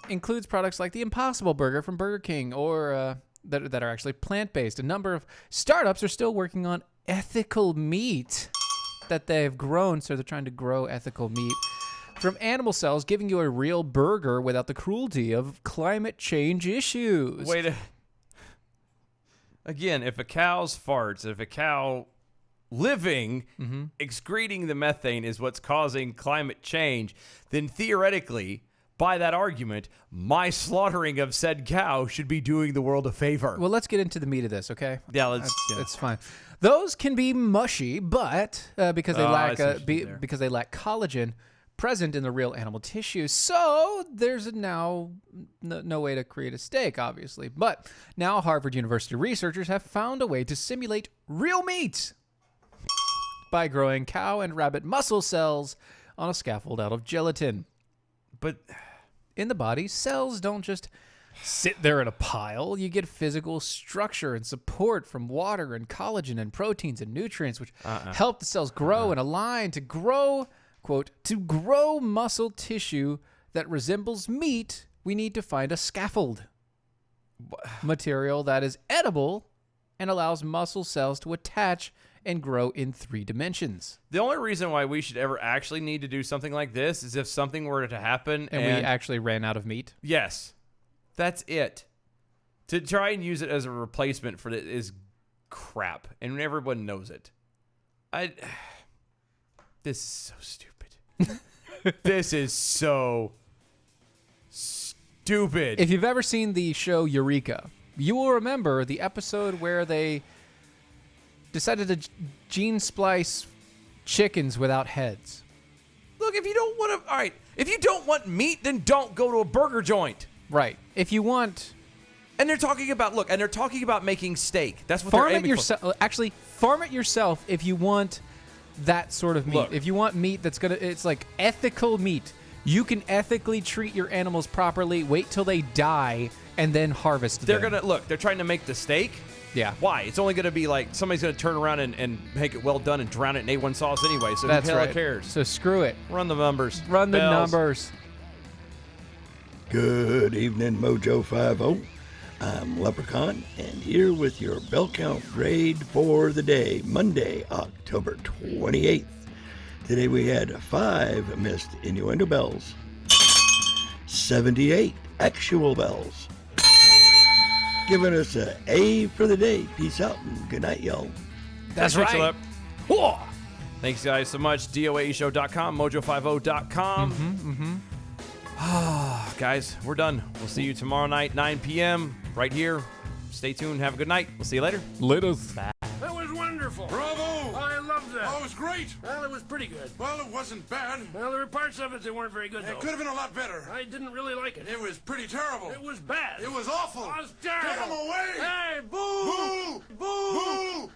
[SPEAKER 2] includes products like the Impossible Burger from Burger King or that are actually plant-based. A number of startups are still working on ethical meat that they've grown, so they're trying to grow ethical meat from animal cells, giving you a real burger without the cruelty of climate change issues.
[SPEAKER 4] Again, if a cow's farts, if a cow living excreting the methane is what's causing climate change, then theoretically, by that argument, my slaughtering of said cow should be doing the world a favor.
[SPEAKER 2] Well, let's get into the meat of this, okay?
[SPEAKER 4] Yeah,
[SPEAKER 2] It's fine. Those can be mushy, but because they lack collagen present in the real animal tissue, so there's now no way to create a steak, obviously. But now Harvard University researchers have found a way to simulate real meat by growing cow and rabbit muscle cells on a scaffold out of gelatin. But in the body, cells don't just sit there in a pile. You get physical structure and support from water and collagen and proteins and nutrients, which help the cells grow and align to grow, quote, to grow muscle tissue that resembles meat. We need to find a scaffold material that is edible and allows muscle cells to attach and grow in 3 dimensions.
[SPEAKER 4] The only reason why we should ever actually need to do something like this is if something were to happen
[SPEAKER 2] and we actually ran out of meat. Yes.
[SPEAKER 4] That's it. To try and use it as a replacement for it is crap, and everyone knows it. This is so stupid. This is so stupid.
[SPEAKER 2] If you've ever seen the show Eureka, you will remember the episode where they decided to gene splice chickens without heads.
[SPEAKER 4] Look, if you don't want to... All right, If you don't want meat, then don't go to a burger joint.
[SPEAKER 2] Right. If you want...
[SPEAKER 4] And they're talking about making steak. That's what
[SPEAKER 2] farm
[SPEAKER 4] they're
[SPEAKER 2] it
[SPEAKER 4] aiming
[SPEAKER 2] yourself.
[SPEAKER 4] for.
[SPEAKER 2] Actually, farm it yourself if you want that sort of meat.
[SPEAKER 4] Look.
[SPEAKER 2] If you want meat that's it's like ethical meat. You can ethically treat your animals properly, wait till they die, and then harvest them.
[SPEAKER 4] They're trying to make the steak.
[SPEAKER 2] Yeah.
[SPEAKER 4] Why? It's only going to be like somebody's going to turn around and make it well done and drown it in A1 sauce anyway. So
[SPEAKER 2] That's
[SPEAKER 4] who the hell
[SPEAKER 2] right.
[SPEAKER 4] cares?
[SPEAKER 2] So screw it.
[SPEAKER 4] Run the numbers.
[SPEAKER 2] Run the
[SPEAKER 4] Bells.
[SPEAKER 2] numbers.
[SPEAKER 5] Good evening, Mojo 50. I'm Leprechaun, and here with your bell count grade for the day, Monday, October 28th. Today we had 5 missed innuendo bells, 78 actual bells, giving us an A for the day. Peace out and good night, y'all.
[SPEAKER 2] That's
[SPEAKER 4] Thanks,
[SPEAKER 2] right.
[SPEAKER 4] Whoa. Thanks, guys, so much. DOAEshow.com, mojo50.com. Guys, we're done. We'll see you tomorrow night, 9 p.m. right here. Stay tuned. Have a good night. We'll see you later.
[SPEAKER 2] Bye.
[SPEAKER 6] That was wonderful.
[SPEAKER 7] Bravo!
[SPEAKER 6] I loved that.
[SPEAKER 7] Oh, it was great.
[SPEAKER 6] Well, it was pretty good.
[SPEAKER 7] Well, it wasn't bad.
[SPEAKER 6] Well, there were parts of it that weren't very good,
[SPEAKER 7] It
[SPEAKER 6] though.
[SPEAKER 7] could have been a lot better.
[SPEAKER 6] I didn't really like it.
[SPEAKER 7] It was pretty terrible.
[SPEAKER 6] It was bad.
[SPEAKER 7] It was awful.
[SPEAKER 6] It was terrible.
[SPEAKER 7] Get him away!
[SPEAKER 6] Hey, boo!
[SPEAKER 7] Boo! Boo!